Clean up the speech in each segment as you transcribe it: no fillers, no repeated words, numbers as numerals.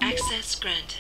Access granted.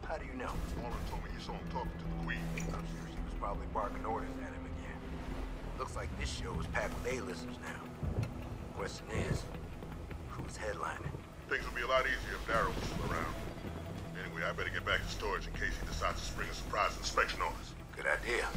How do you know? Warren told me you saw him talking to the Queen. I'm sure she was probably barking orders at him again. Looks like this show is packed with A-listers now. Question is, who's headlining? Things would be a lot easier if Darryl was still around. Anyway, I better get back to storage in case he decides to spring a surprise inspection on us. Good idea.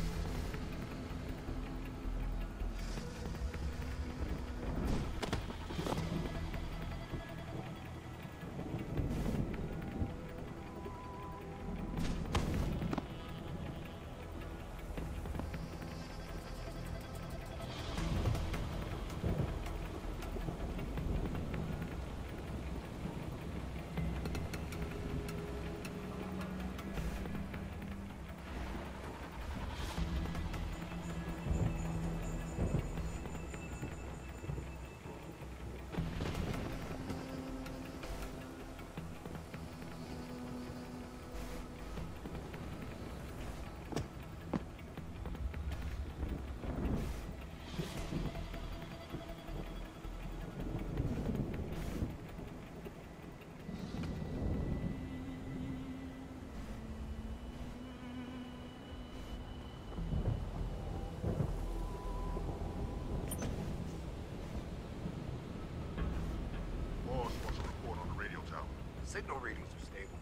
Signal readings are stable.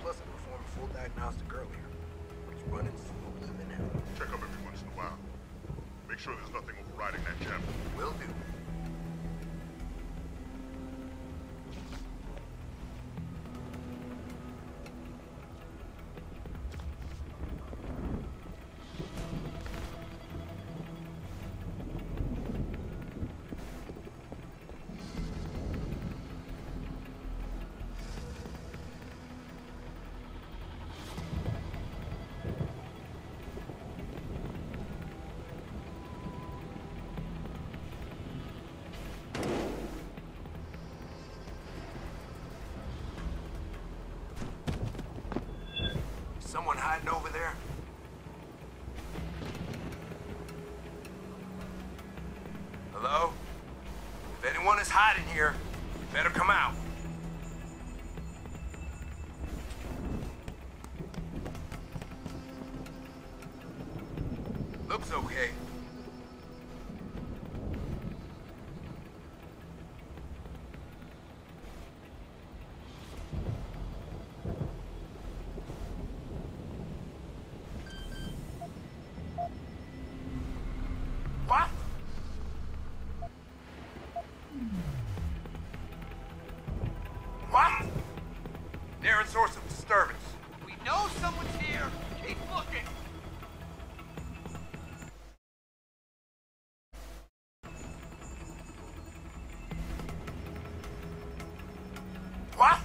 Plus, I performed a full diagnostic earlier. It's running smoother than ever. Check up every once in a while. Make sure there's nothing overriding that gem. Will do. Someone hiding over there? Hello? If anyone is hiding here, you better come out. Looks okay. What? What? Nearest source of disturbance. We know someone's here. Keep looking. What?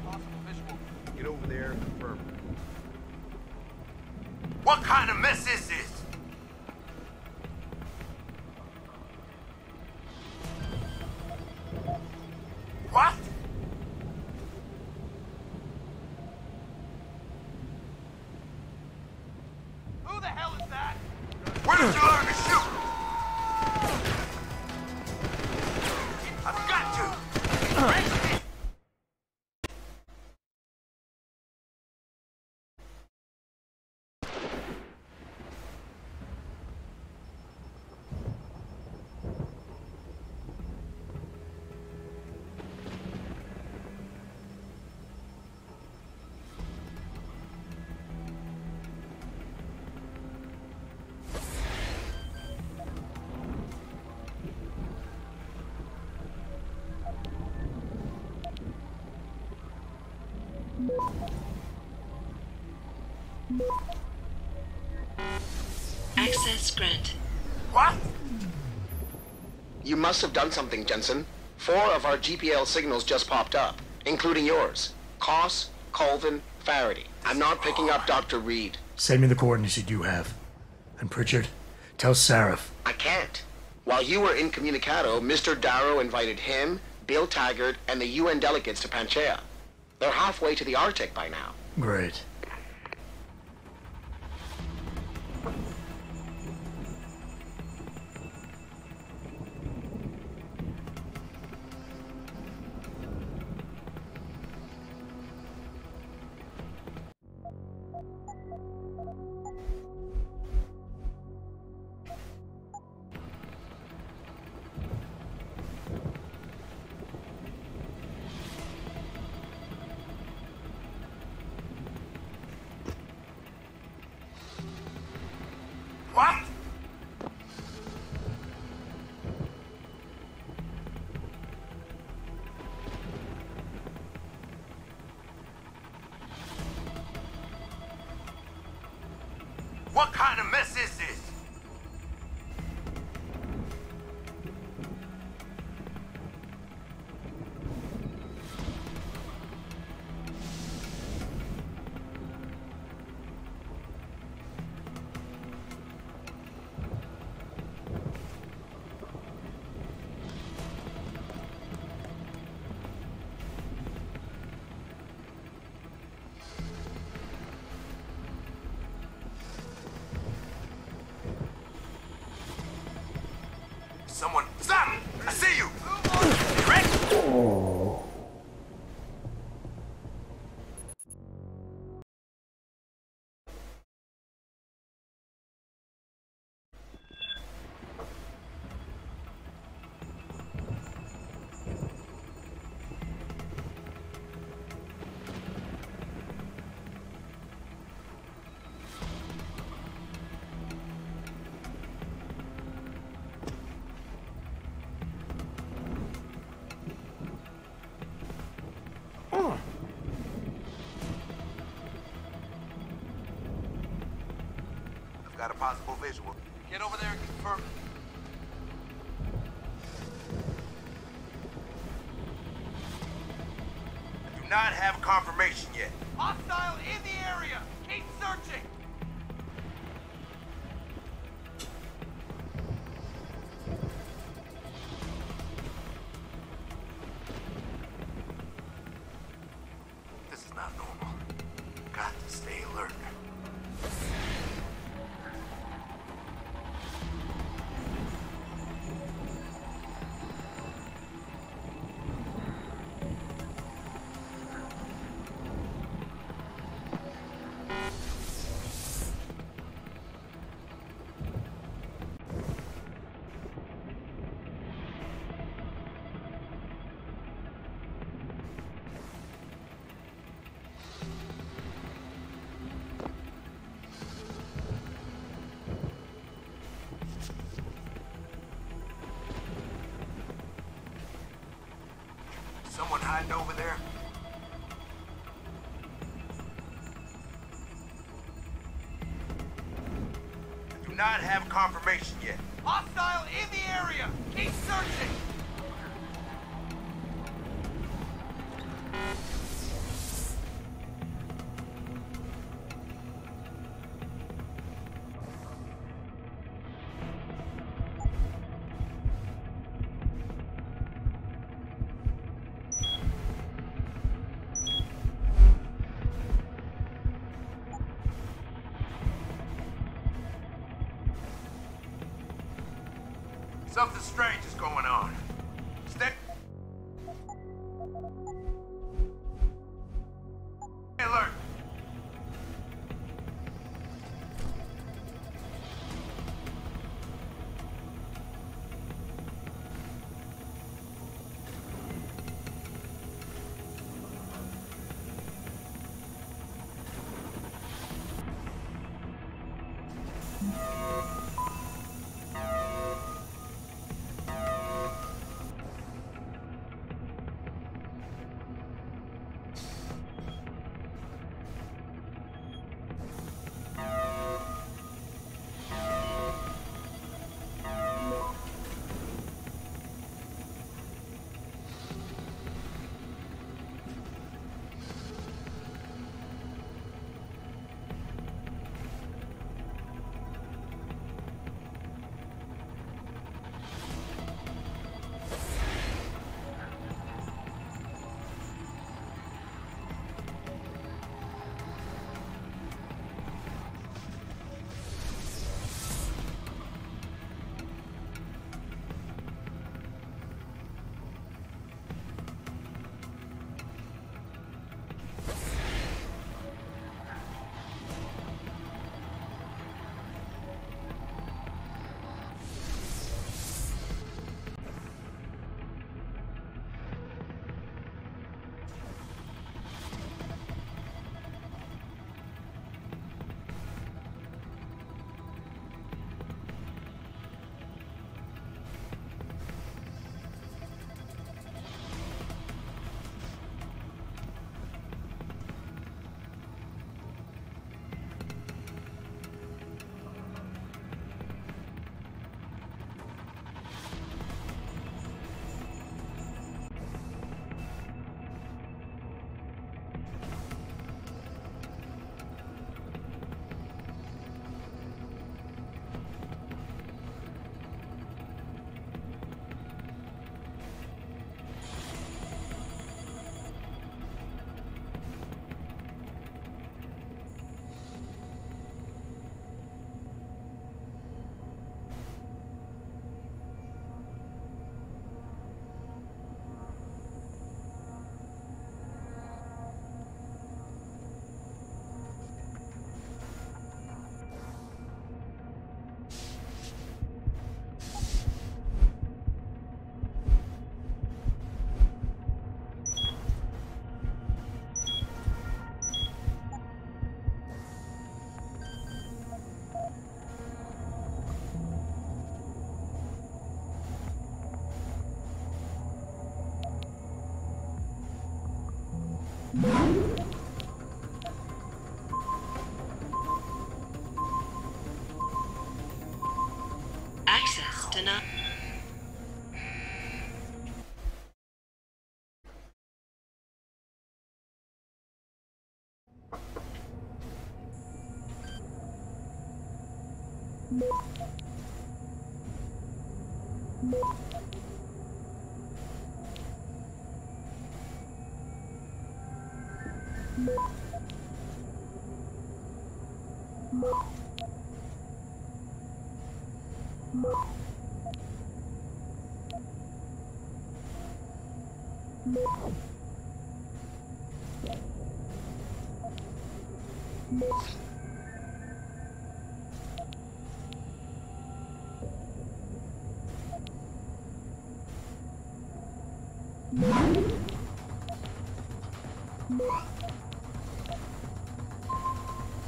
Possible visual. Get over there and confirm. What kind of mess is this? What? Who the hell is that? Where did you learn to shoot? I've got to. Access granted. What? You must have done something, Jensen. 4 of our GPL signals just popped up, including yours. Koss, Colvin, Faraday. I'm not picking up Dr. Reed. Send me the coordinates you do have. And Pritchard, tell Sarif. I can't. While you were incommunicado, Mr. Darrow invited him, Bill Taggart, and the UN delegates to Panchea. They're halfway to the Arctic by now. Great. What? What kind of mess is this? Got a possible visual. Get over there and confirm it. I do not have confirmation yet. Hostile in the area! Keep searching! This is not normal. Got to stay alert. Someone hiding over there? I do not have confirmation yet. Hostile in the area! Keep searching! Something strange is going on. Stay alert.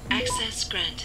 Access granted.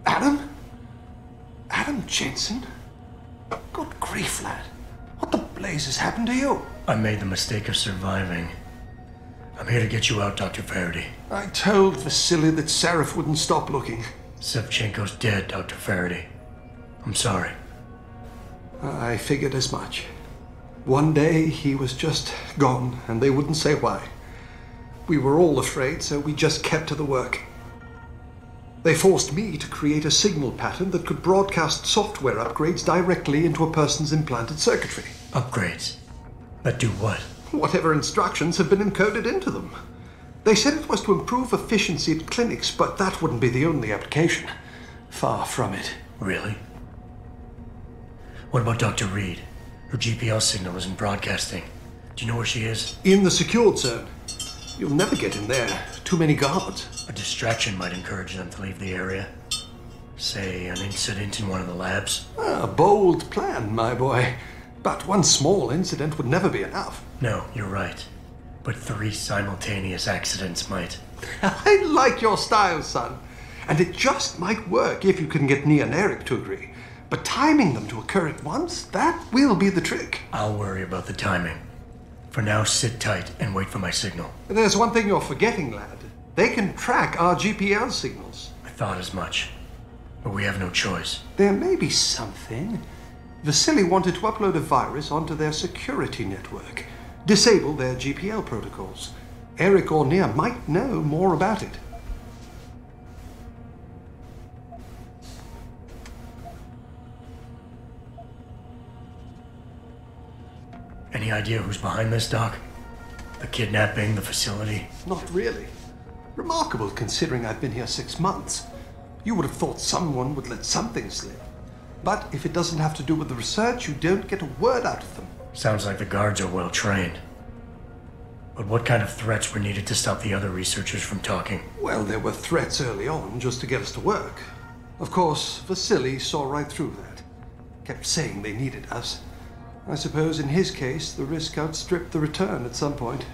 Adam? Adam Jensen? Good grief, lad. What the blazes happened to you? I made the mistake of surviving. I'm here to get you out, Dr. Faraday. I told Vasily that Seraph wouldn't stop looking. Sevchenko's dead, Dr. Faraday. I'm sorry. I figured as much. One day he was just gone, and they wouldn't say why. We were all afraid, so we just kept to the work. They forced me to create a signal pattern that could broadcast software upgrades directly into a person's implanted circuitry. Upgrades? That do what? Whatever instructions had been encoded into them. They said it was to improve efficiency at clinics, but that wouldn't be the only application. Far from it. Really? What about Dr. Reed? Her GPL signal isn't broadcasting. Do you know where she is? In the secured zone. You'll never get in there. Too many guards. A distraction might encourage them to leave the area. Say, an incident in one of the labs. A bold plan, my boy. But one small incident would never be enough. No, you're right. But 3 simultaneous accidents might. I like your style, son. And it just might work if you can get Nia and Eric to agree. But timing them to occur at once, that will be the trick. I'll worry about the timing. For now, sit tight and wait for my signal. There's one thing you're forgetting, lad. They can track our GPL signals. I thought as much. But we have no choice. There may be something. Vasily wanted to upload a virus onto their security network. Disable their GPL protocols. Eric or Nia might know more about it. Any idea who's behind this, Doc? The kidnapping, the facility? Not really. Remarkable considering I've been here 6 months. You would have thought someone would let something slip. But if it doesn't have to do with the research, you don't get a word out of them. Sounds like the guards are well trained. But what kind of threats were needed to stop the other researchers from talking? Well, there were threats early on just to get us to work. Of course, Vasily saw right through that. Kept saying they needed us. I suppose in his case, the risk outstripped the return at some point.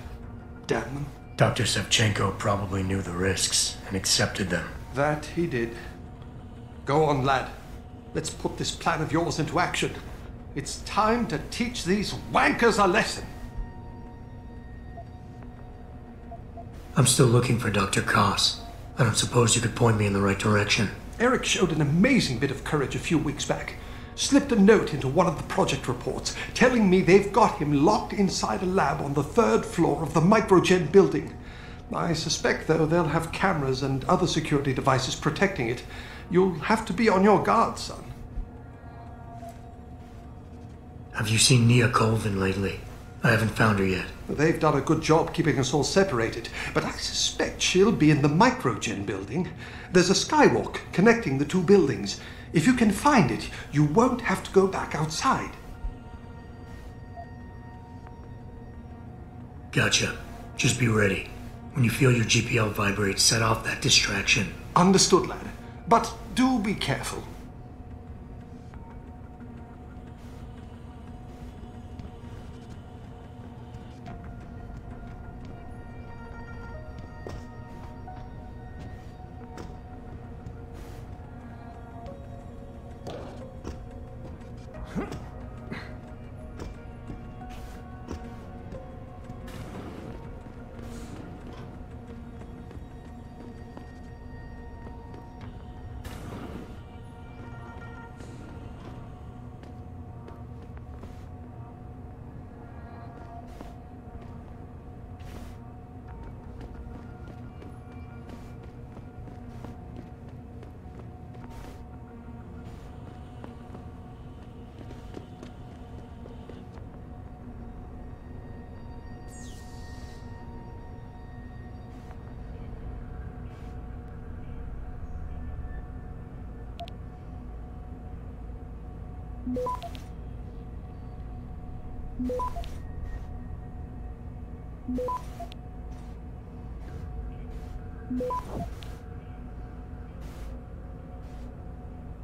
Damn them. Dr. Sevchenko probably knew the risks and accepted them. That he did. Go on, lad. Let's put this plan of yours into action. It's time to teach these wankers a lesson. I'm still looking for Dr. Koss. I don't suppose you could point me in the right direction. Eric showed an amazing bit of courage a few weeks back. Slipped a note into one of the project reports, telling me they've got him locked inside a lab on the 3rd floor of the Microgen building. I suspect, though, they'll have cameras and other security devices protecting it. You'll have to be on your guard, son. Have you seen Nia Colvin lately? I haven't found her yet. They've done a good job keeping us all separated, but I suspect she'll be in the Microgen building. There's a skywalk connecting the two buildings. If you can find it, you won't have to go back outside. Gotcha. Just be ready. When you feel your GPL vibrate, set off that distraction. Understood, lad. But do be careful.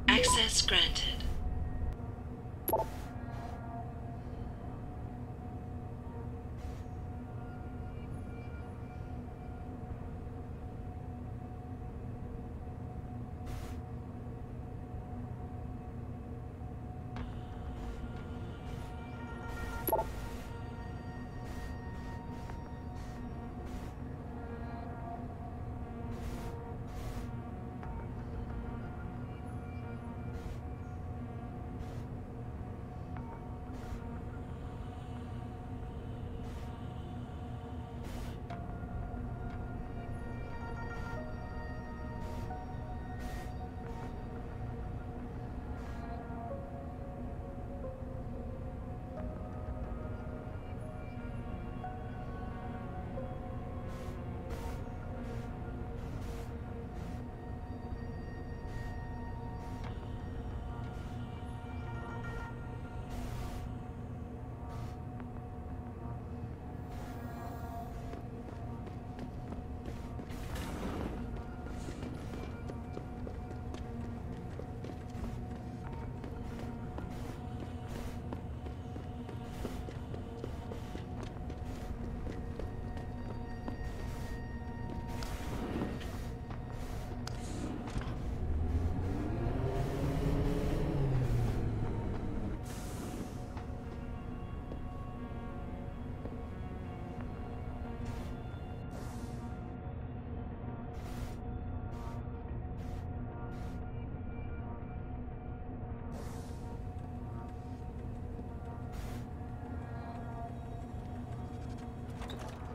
Access granted.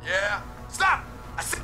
Yeah? Stop! I said...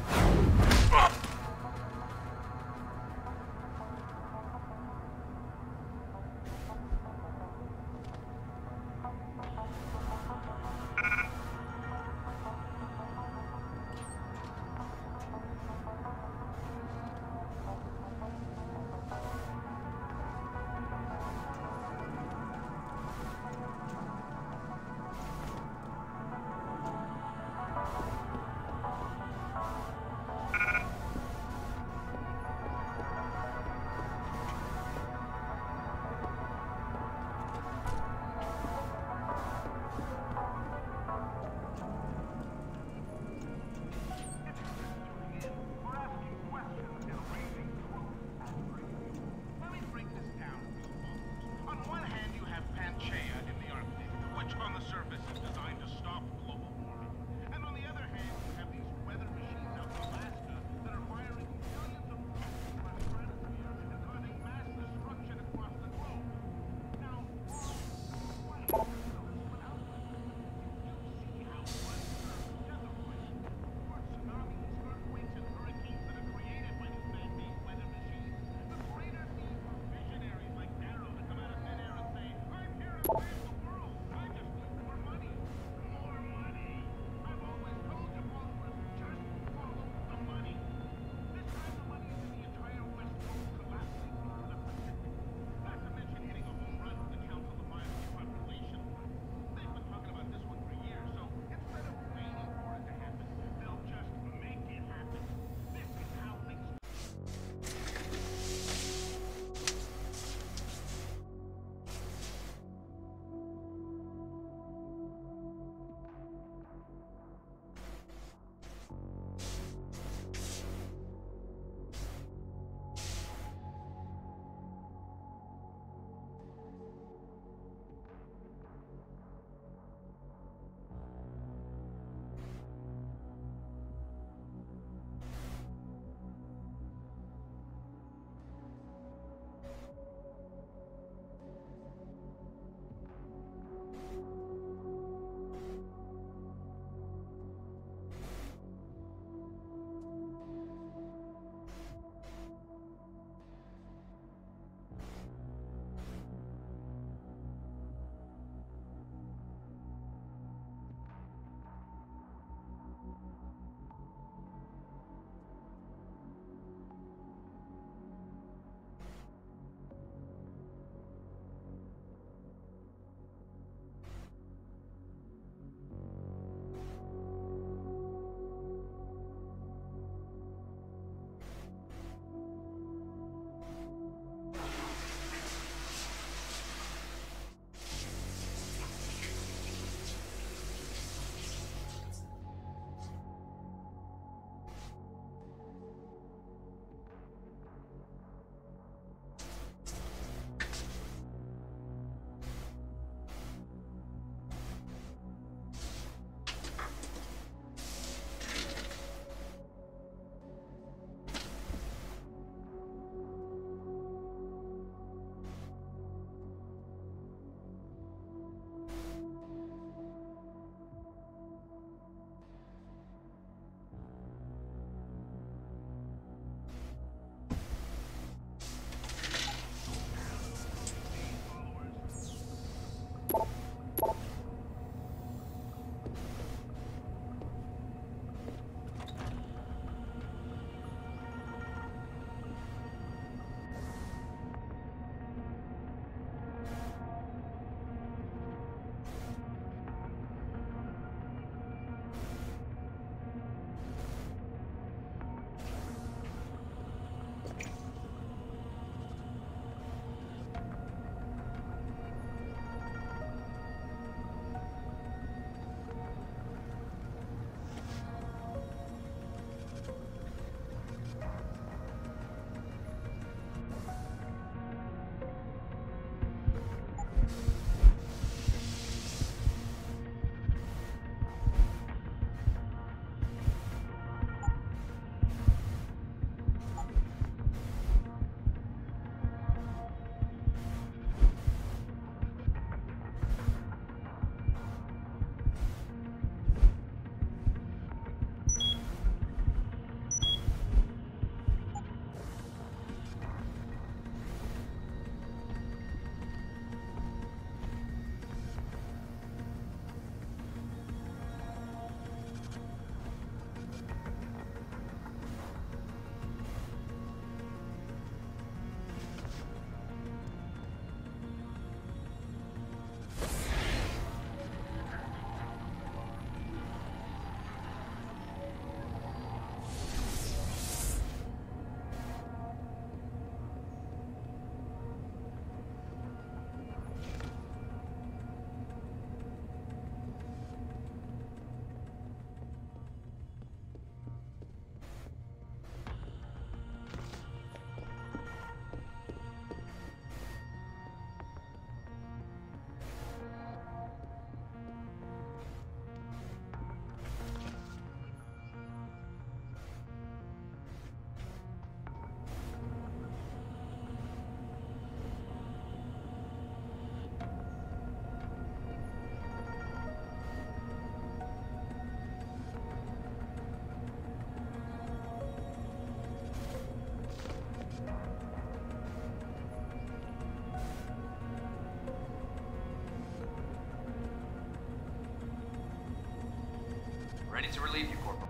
Ready to relieve you, Corporal.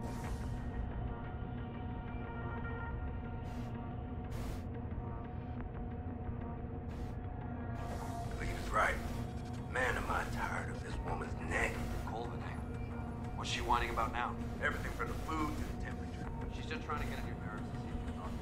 He's right. Man, am I tired of this woman's neck. Colvin, what's she whining about now? Everything from the food to the temperature. She's just trying to get on your nerves to see if you're talking.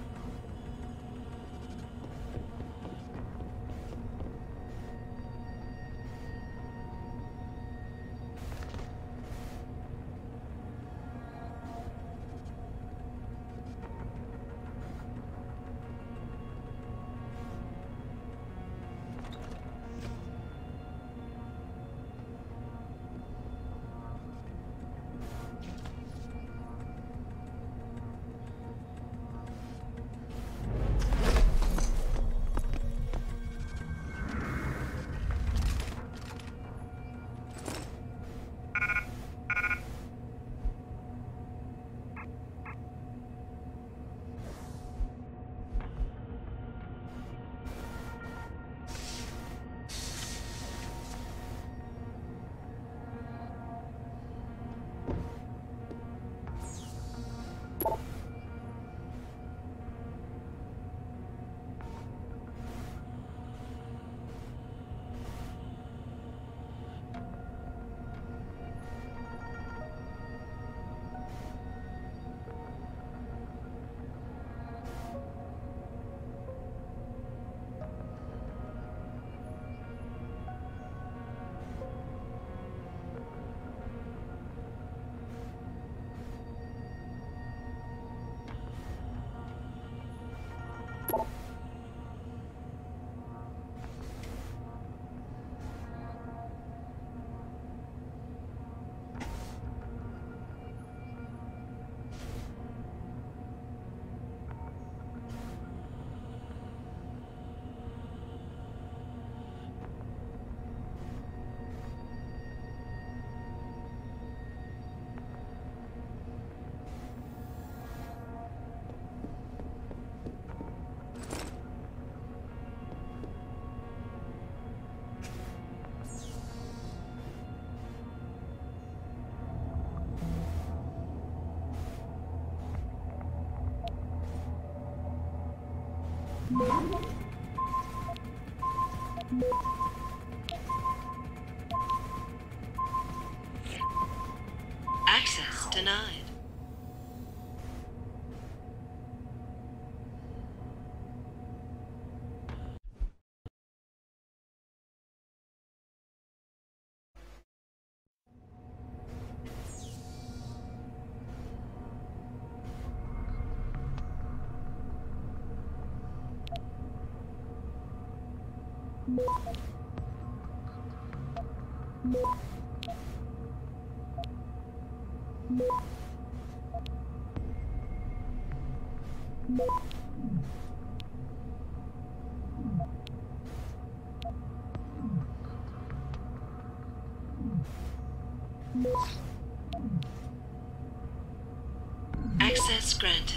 Access denied. Access granted.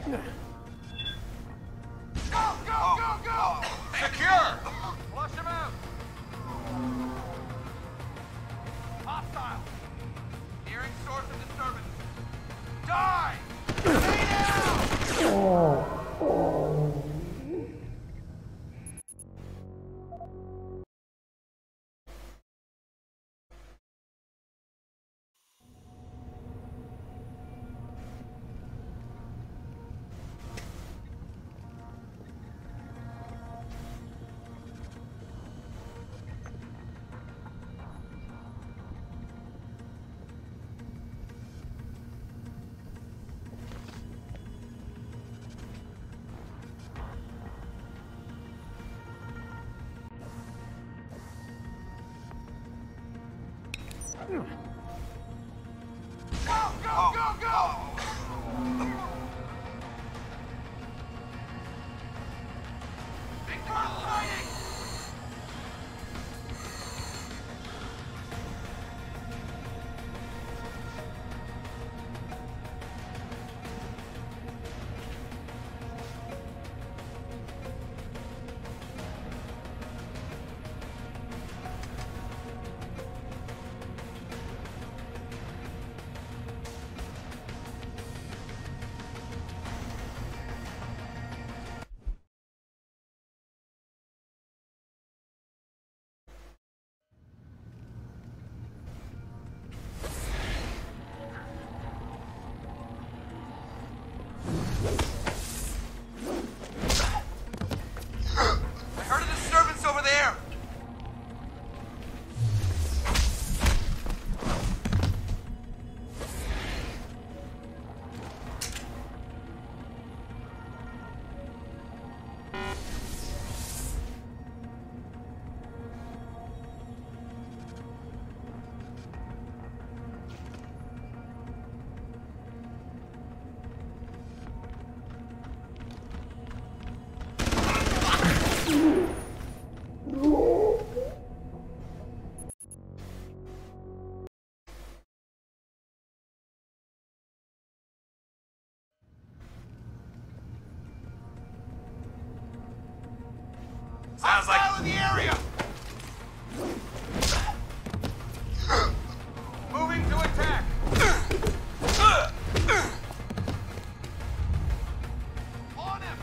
Go, go, go, go! Secure! Flush him out! Hostile! Nearing source of disturbance. Die! Stay down! Go, go, go! Sounds like in the area. Moving to attack. On him.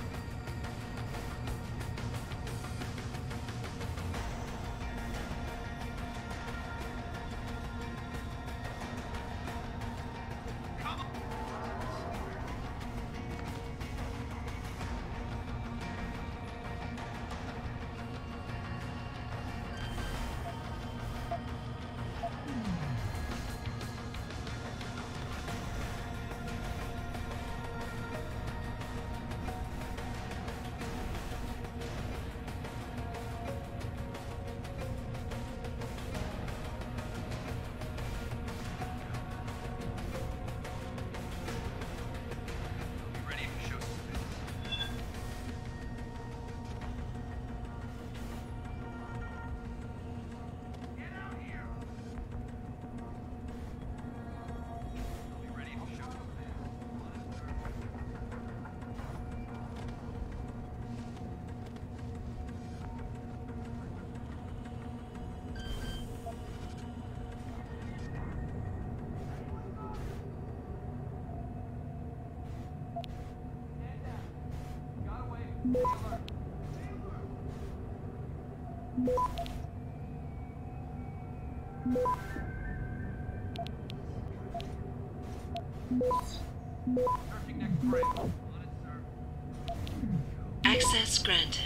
Come on. Access granted.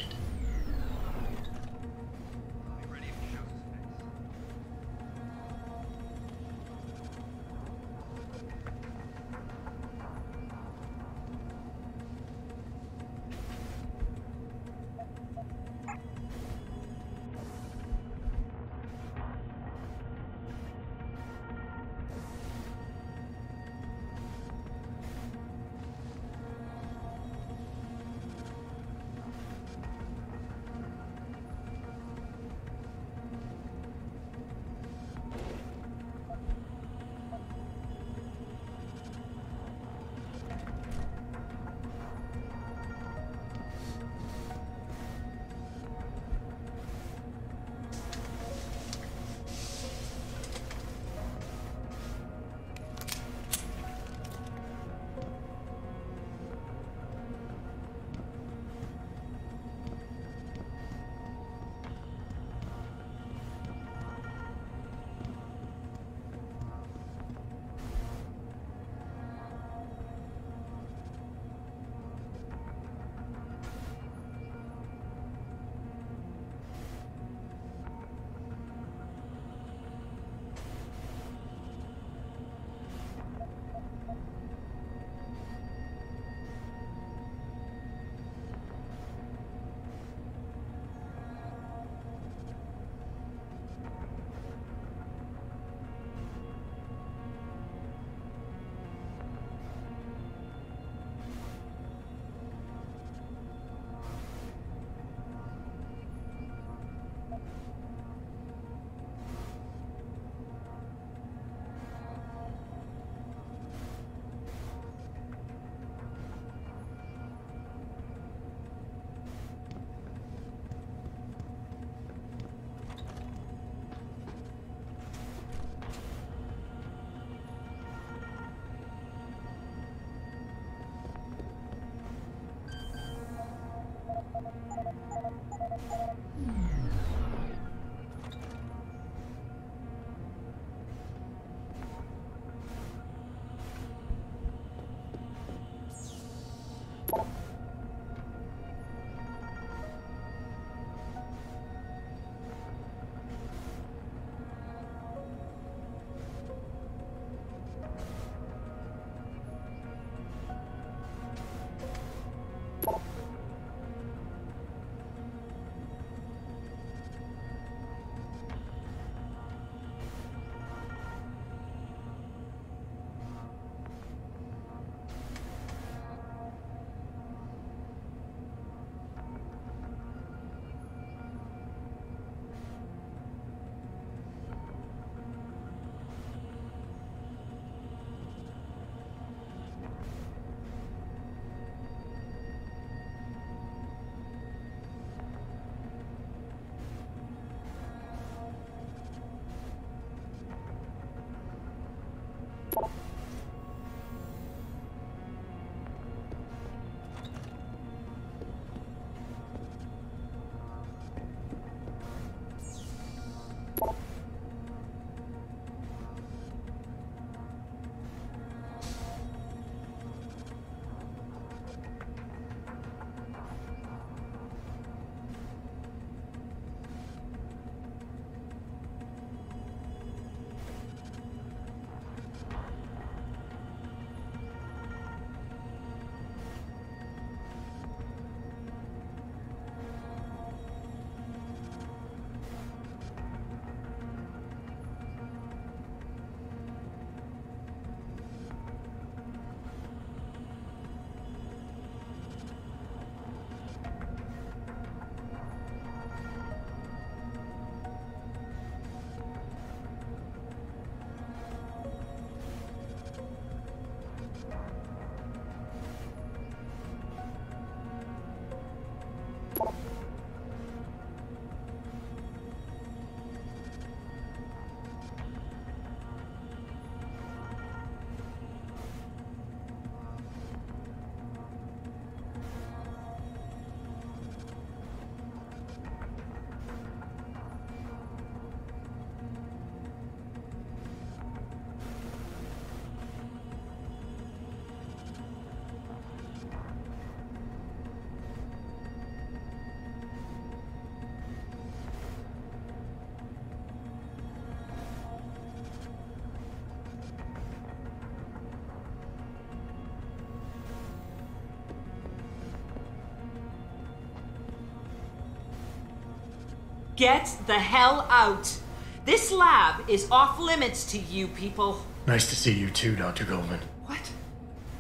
Get the hell out! This lab is off limits to you people. Nice to see you too, Dr. Goldman. What?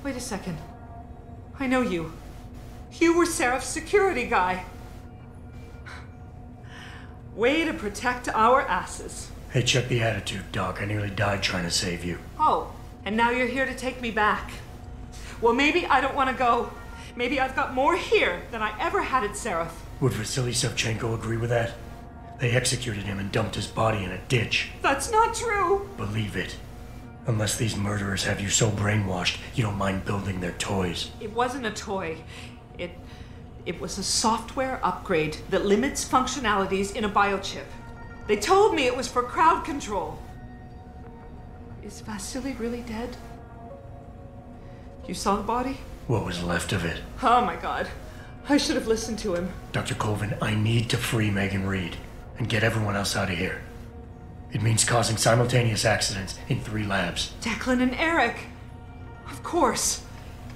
Wait a second. I know you. You were Seraph's security guy. Way to protect our asses. Hey, check the attitude, Doc. I nearly died trying to save you. Oh, and now you're here to take me back. Well, maybe I don't want to go. Maybe I've got more here than I ever had at Seraph. Would Vasily Savchenko agree with that? They executed him and dumped his body in a ditch. That's not true! Believe it. Unless these murderers have you so brainwashed, you don't mind building their toys. It wasn't a toy. It was a software upgrade that limits functionalities in a biochip. They told me it was for crowd control. Is Vasily really dead? You saw the body? What was left of it? Oh my god. I should have listened to him. Dr. Colvin, I need to free Megan Reed and get everyone else out of here. It means causing simultaneous accidents in 3 labs. Declan and Eric. Of course.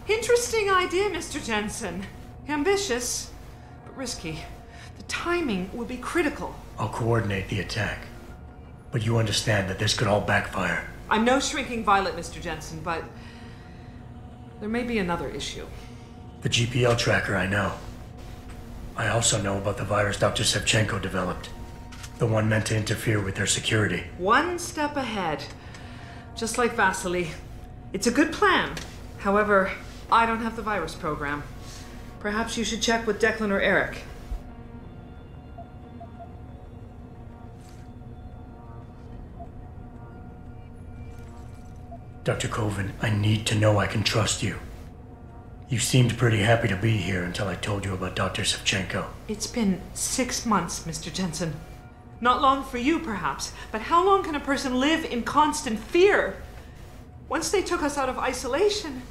Interesting idea, Mr. Jensen. Ambitious, but risky. The timing will be critical. I'll coordinate the attack. But you understand that this could all backfire. I'm no shrinking violet, Mr. Jensen, but there may be another issue. The GPL tracker, I know. I also know about the virus Dr. Savchenko developed. The one meant to interfere with their security. One step ahead. Just like Vasily. It's a good plan. However, I don't have the virus program. Perhaps you should check with Declan or Eric. Dr. Colvin, I need to know I can trust you. You seemed pretty happy to be here until I told you about Dr. Savchenko. It's been 6 months, Mr. Jensen. Not long for you, perhaps, but how long can a person live in constant fear? Once they took us out of isolation,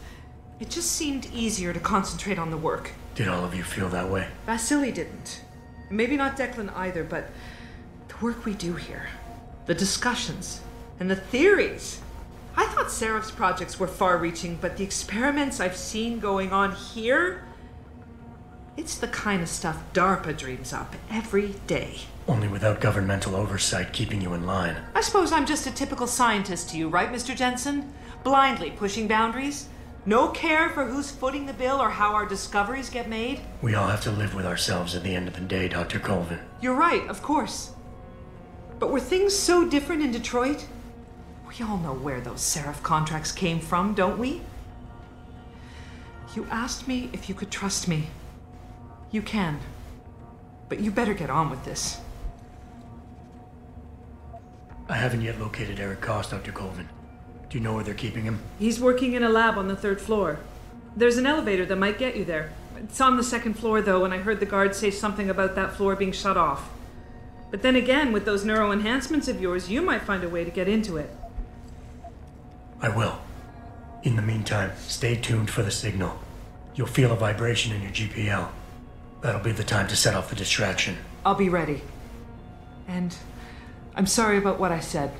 it just seemed easier to concentrate on the work. Did all of you feel that way? Vasily didn't. And maybe not Declan either, but the work we do here, the discussions, and the theories. I thought Seraph's projects were far-reaching, but the experiments I've seen going on here, it's the kind of stuff DARPA dreams up every day. Only without governmental oversight keeping you in line. I suppose I'm just a typical scientist to you, right, Mr. Jensen? Blindly pushing boundaries? No care for who's footing the bill or how our discoveries get made? We all have to live with ourselves at the end of the day, Dr. Colvin. You're right, of course. But were things so different in Detroit? We all know where those Seraph contracts came from, don't we? You asked me if you could trust me. You can. But you better get on with this. I haven't yet located Eric Koss, Dr. Colvin. Do you know where they're keeping him? He's working in a lab on the 3rd floor. There's an elevator that might get you there. It's on the 2nd floor, though, and I heard the guard say something about that floor being shut off. But then again, with those neuro enhancements of yours, you might find a way to get into it. I will. In the meantime, stay tuned for the signal. You'll feel a vibration in your GPL. That'll be the time to set off the distraction. I'll be ready. And I'm sorry about what I said.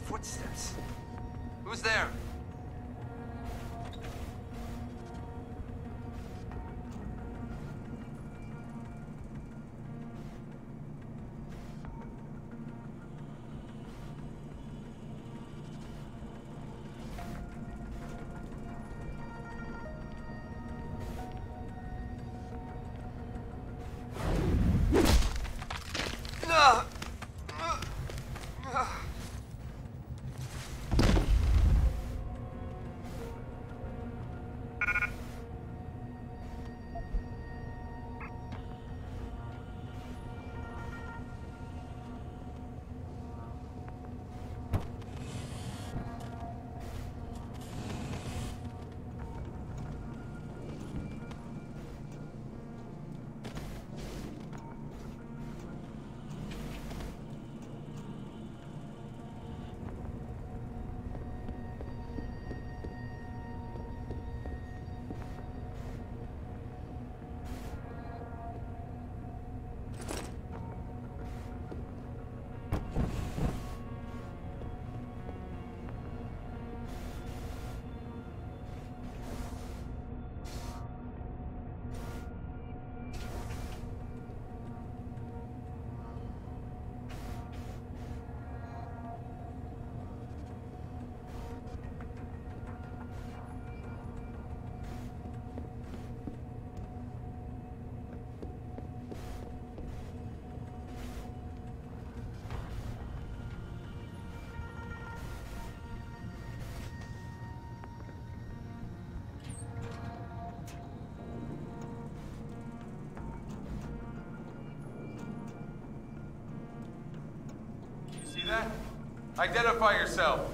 Footsteps. Who's there? See that? Identify yourself.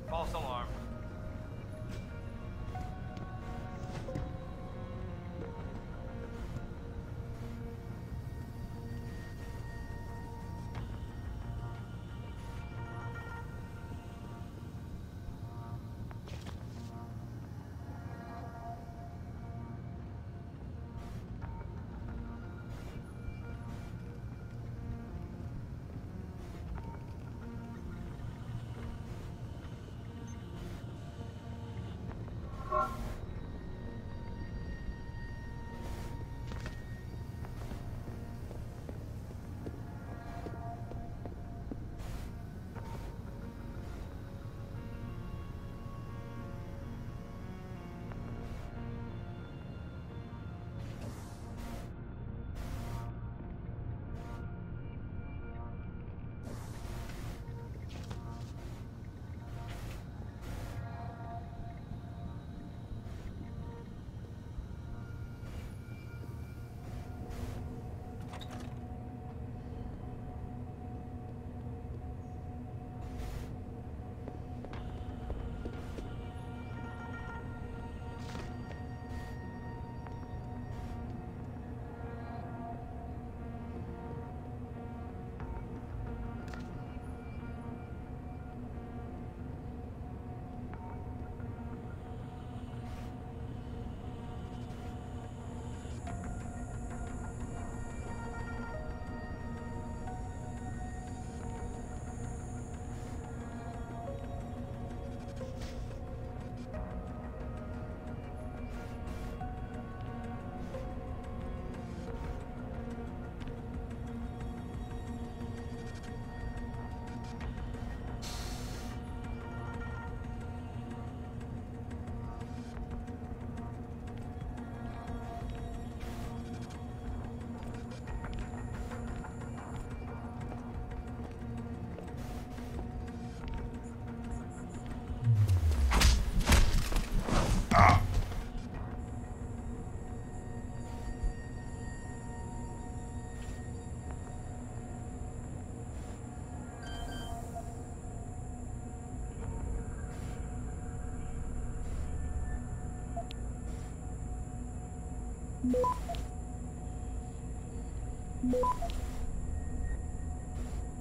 False alarm.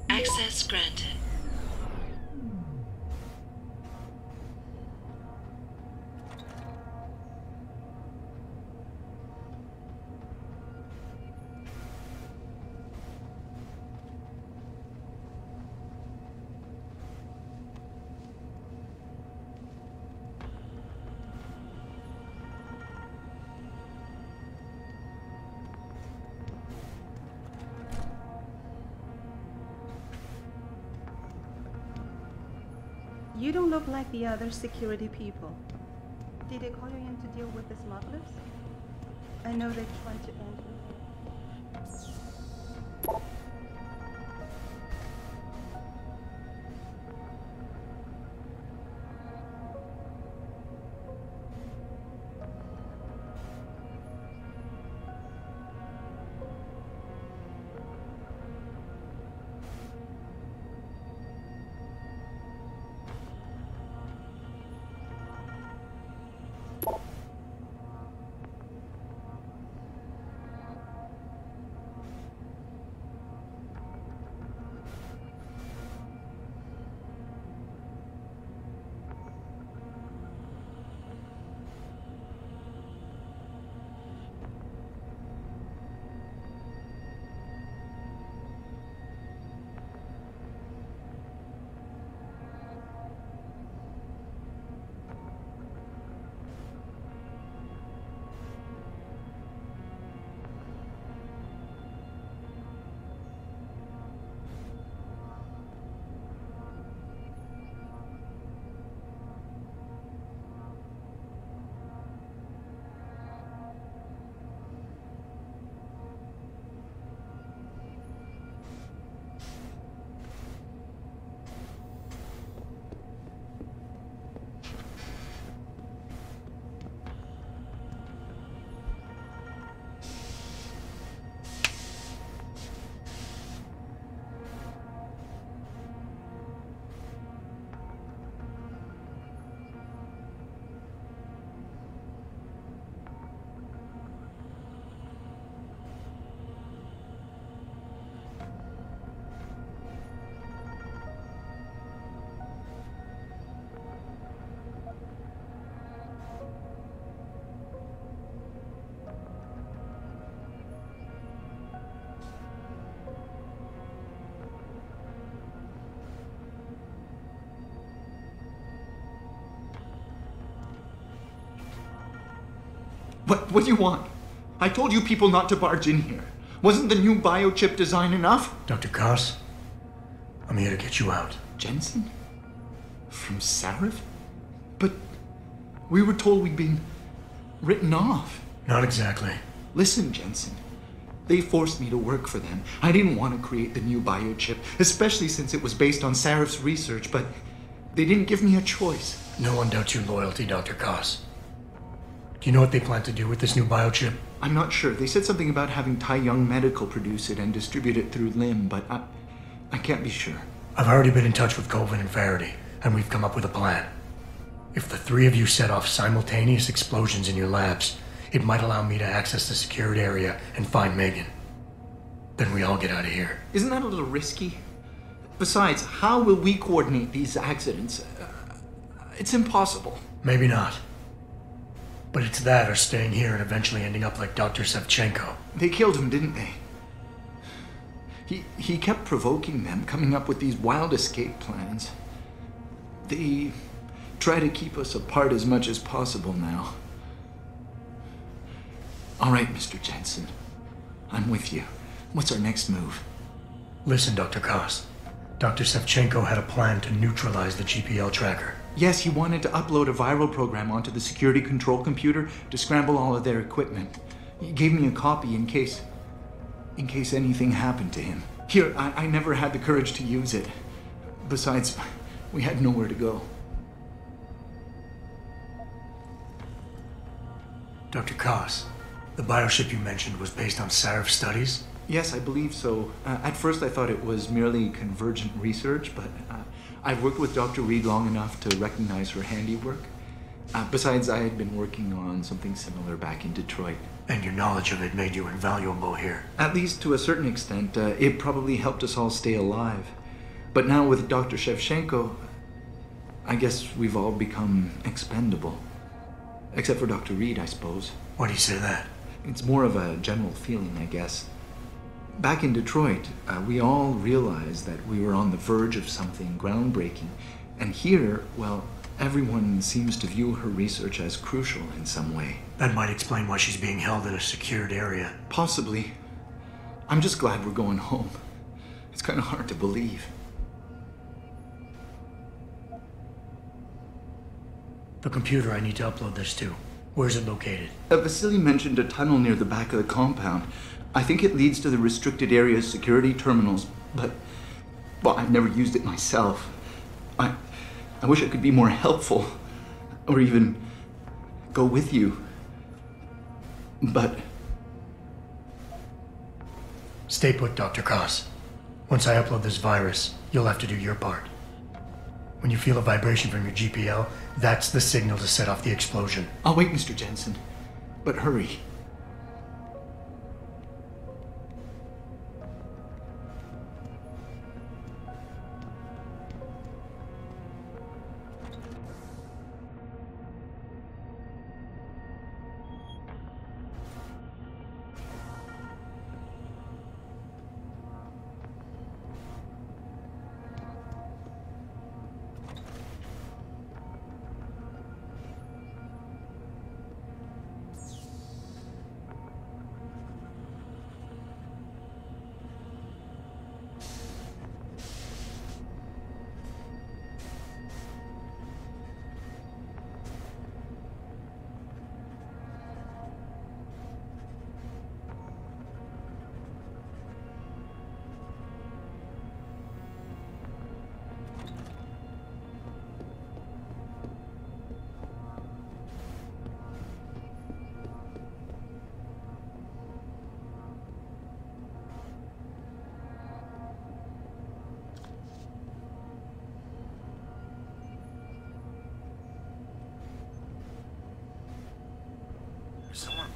Access granted. You don't look like the other security people. Did they call you in to deal with the smugglers? I know they tried to end you. What do you want? I told you people not to barge in here. Wasn't the new biochip design enough? Dr. Koss, I'm here to get you out. Jensen? From Sarif? But we were told we'd been written off. Not exactly. Listen, Jensen. They forced me to work for them. I didn't want to create the new biochip, especially since it was based on Sarif's research, but they didn't give me a choice. No one doubts your loyalty, Dr. Koss. Do you know what they plan to do with this new biochip? I'm not sure. They said something about having Tai Young Medical produce it and distribute it through LIM, but I can't be sure. I've already been in touch with Colvin and Faraday, and we've come up with a plan. If the three of you set off simultaneous explosions in your labs, it might allow me to access the secured area and find Megan. Then we all get out of here. Isn't that a little risky? Besides, how will we coordinate these accidents? It's impossible. Maybe not. But it's that or staying here and eventually ending up like Dr. Sevchenko. They killed him, didn't they? He kept provoking them, coming up with these wild escape plans. They try to keep us apart as much as possible now. All right, Mr. Jensen. I'm with you. What's our next move? Listen, Dr. Koss. Dr. Sevchenko had a plan to neutralize the GPL tracker. Yes, he wanted to upload a viral program onto the security control computer to scramble all of their equipment. He gave me a copy in case anything happened to him. Here, I never had the courage to use it. Besides, we had nowhere to go. Dr. Koss, the biochip you mentioned was based on Sarif studies? Yes, I believe so. At first I thought it was merely convergent research, but I've worked with Dr. Reed long enough to recognize her handiwork. Besides, I had been working on something similar back in Detroit. And your knowledge of it made you invaluable here. At least to a certain extent, it probably helped us all stay alive. But now with Dr. Shevchenko, I guess we've all become expendable. Except for Dr. Reed, I suppose. Why do you say that? It's more of a general feeling, I guess. Back in Detroit, we all realized that we were on the verge of something groundbreaking. And here, well, everyone seems to view her research as crucial in some way. That might explain why she's being held in a secured area. Possibly. I'm just glad we're going home. It's kind of hard to believe. The computer I need to upload this to. Where's it located? Vasily mentioned a tunnel near the back of the compound. I think it leads to the restricted area's security terminals, but... well, I've never used it myself. I wish I could be more helpful. Or even go with you. But... Stay put, Dr. Koss. Once I upload this virus, you'll have to do your part. When you feel a vibration from your GPL, that's the signal to set off the explosion. I'll wait, Mr. Jensen. But hurry.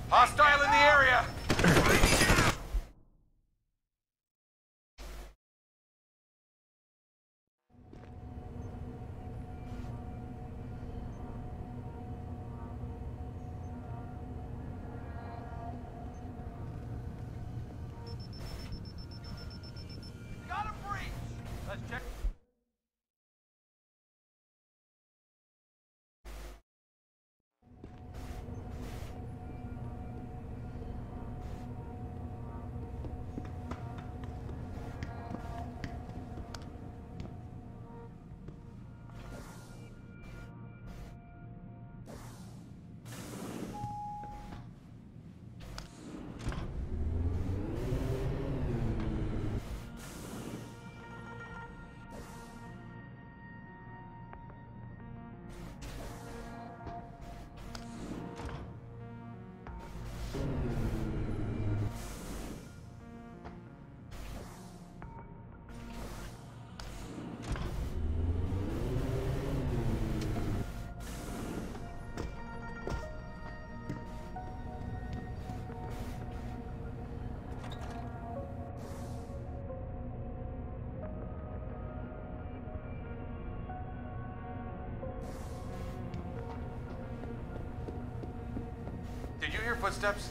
Hostile in the area! Got a breach! Let's check. Did you hear footsteps?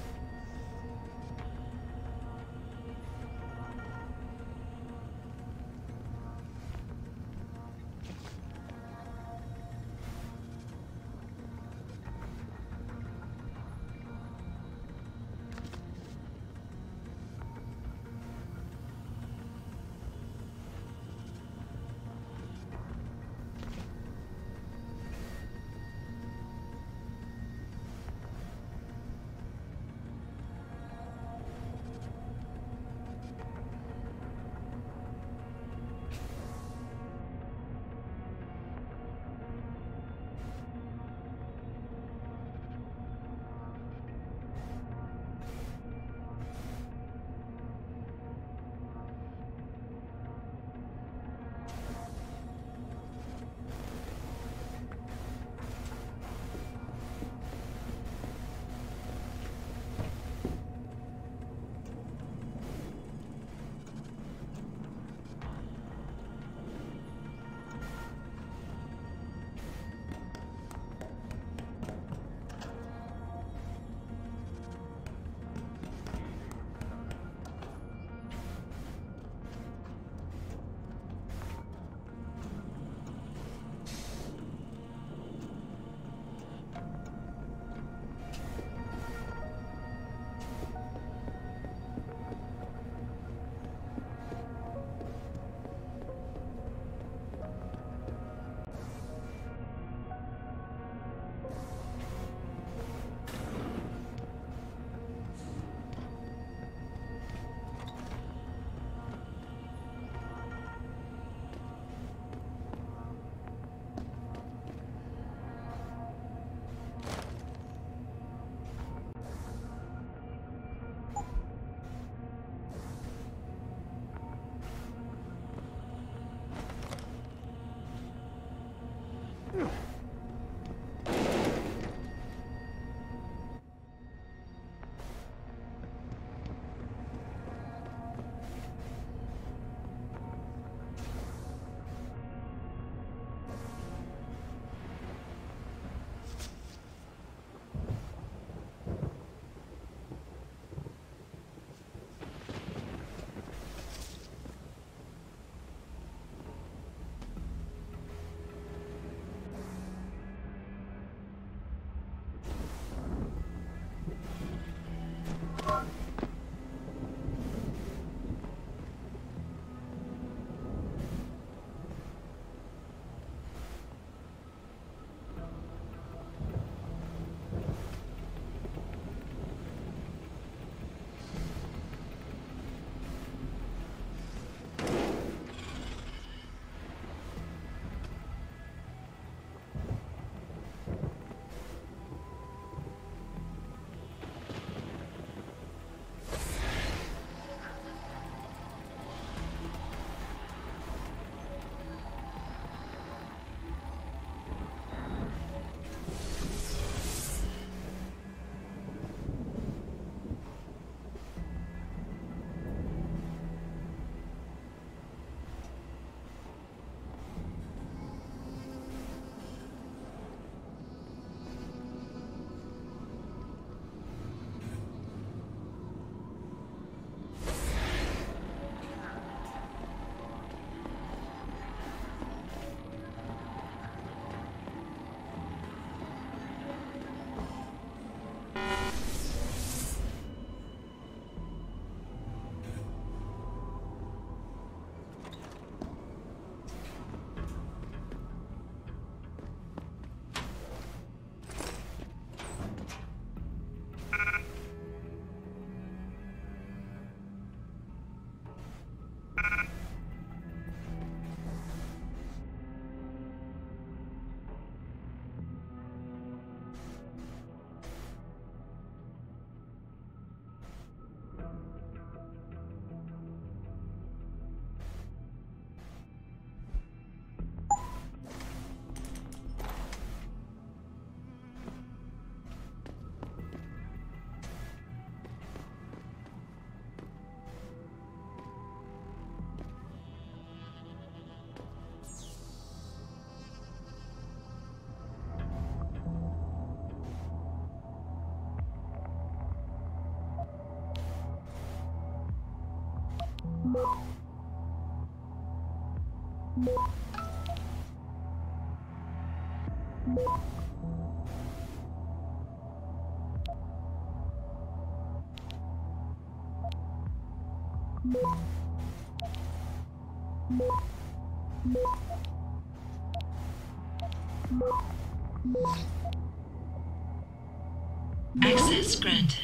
Access granted.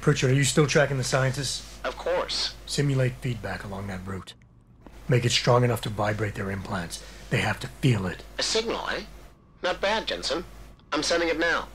Pritchard, are you still tracking the scientists? Of course. Simulate feedback along that route. Make it strong enough to vibrate their implants. They have to feel it. A signal, eh? Not bad, Jensen. I'm sending it now.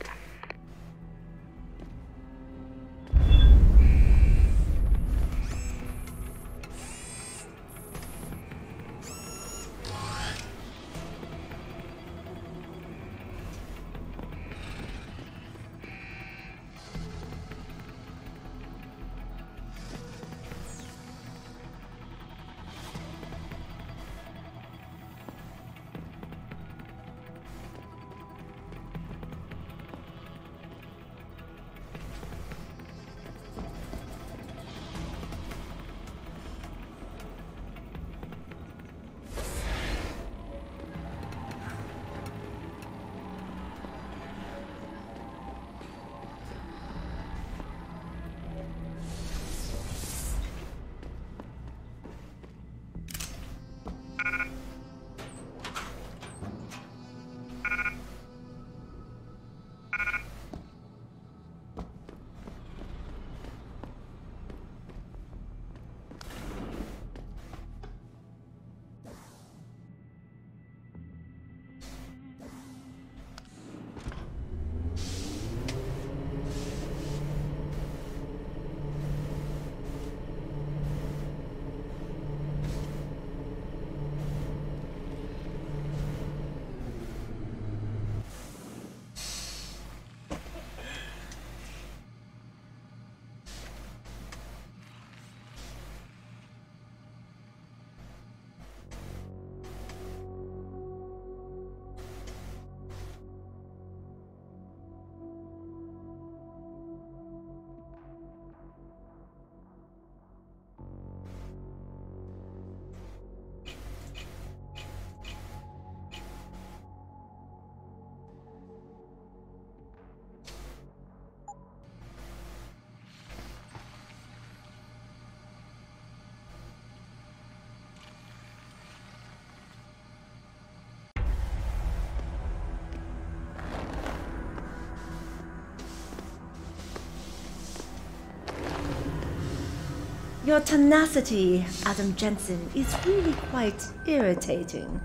Your tenacity, Adam Jensen, is really quite irritating.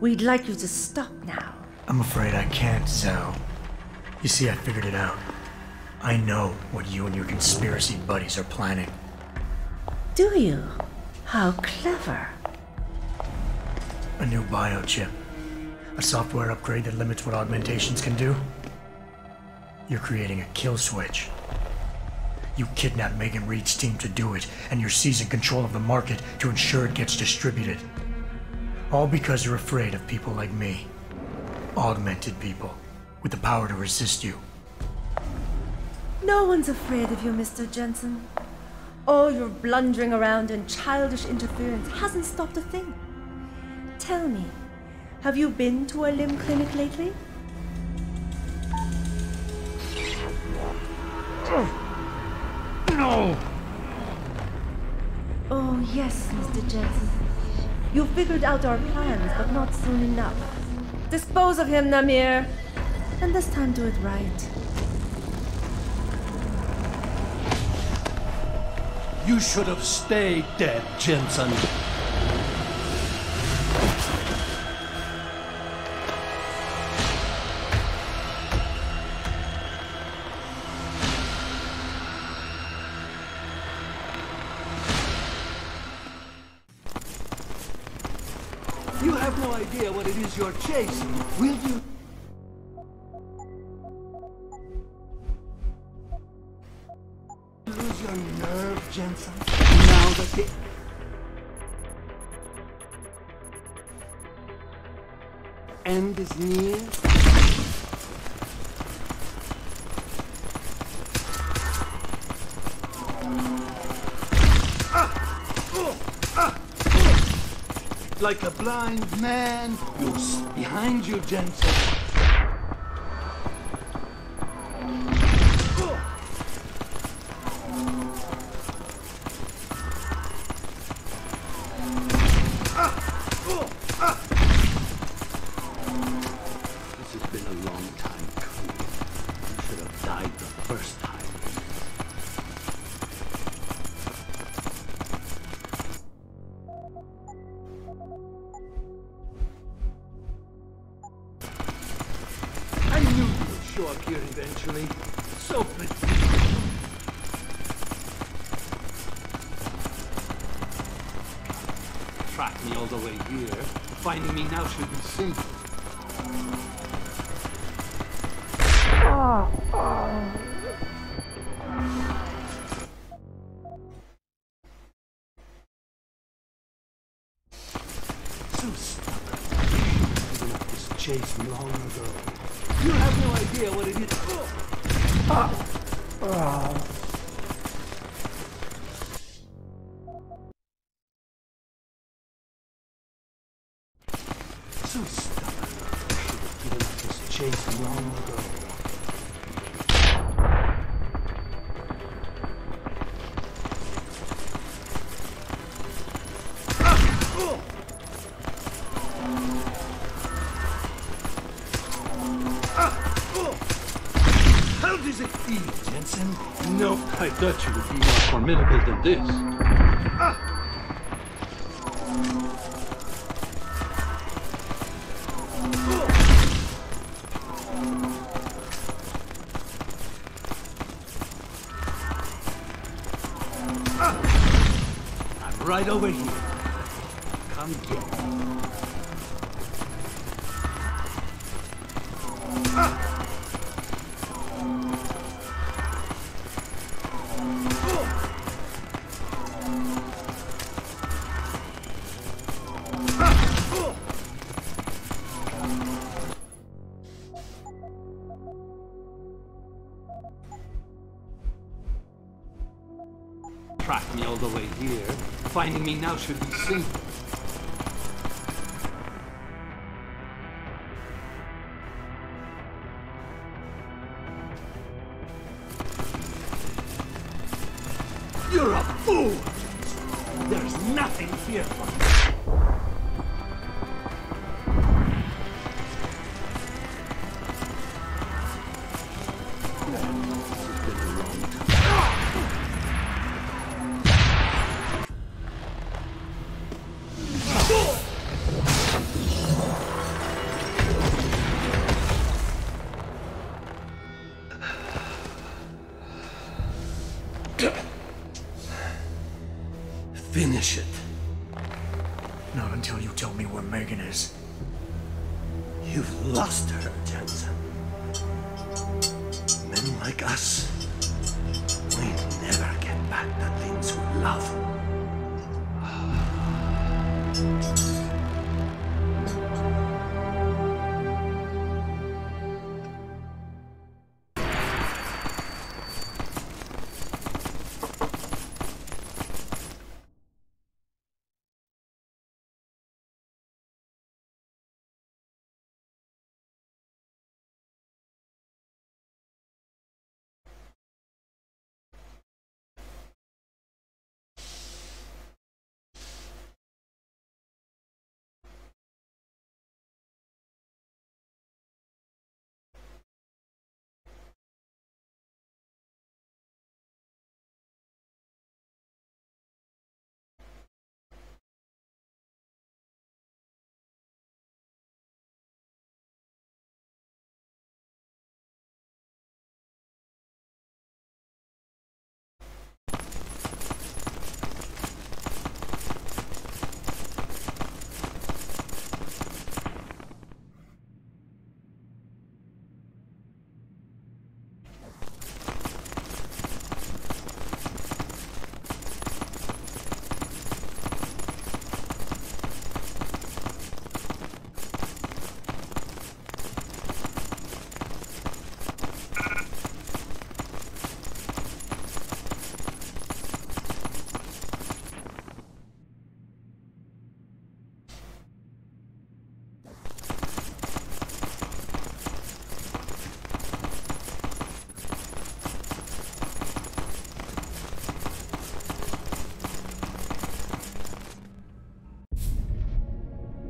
We'd like you to stop now. I'm afraid I can't, Zhao. You see, I figured it out. I know what you and your conspiracy buddies are planning. Do you? How clever. A new biochip. A software upgrade that limits what augmentations can do. You're creating a kill switch. You kidnapped Megan Reed's team to do it, and you're seizing control of the market to ensure it gets distributed. All because you're afraid of people like me. Augmented people, with the power to resist you. No one's afraid of you, Mr. Jensen. All your blundering around and childish interference hasn't stopped a thing. Tell me, have you been to a limb clinic lately? No! Oh, yes, Mr. Jensen. You figured out our plans, but not soon enough. Dispose of him, Namir. And this time do it right. You should have stayed dead, Jensen. You have no idea what it is you're chasing, will you? Lose your nerve, Jensen? Now that end is near? Like a blind man, you'll behind you, Jensen. This has been a long time coming. You should have died the first time. I knew you would show up here eventually. So predictable. Track me all the way here. Finding me now should be simple. So stubborn. Given up this chase long ago. You have no idea what it is. So stubborn. Should have given up this chase long ago. How does it feel, Jensen? No, I thought you would be more formidable than this. I'm right over here. Come get me. Track me all the way here. Finding me now should be simple. You're a fool! There's nothing here for me. Finish it. Not until you tell me where Megan is. You've lost her, Jensen. Men like us, we never get back the things we love.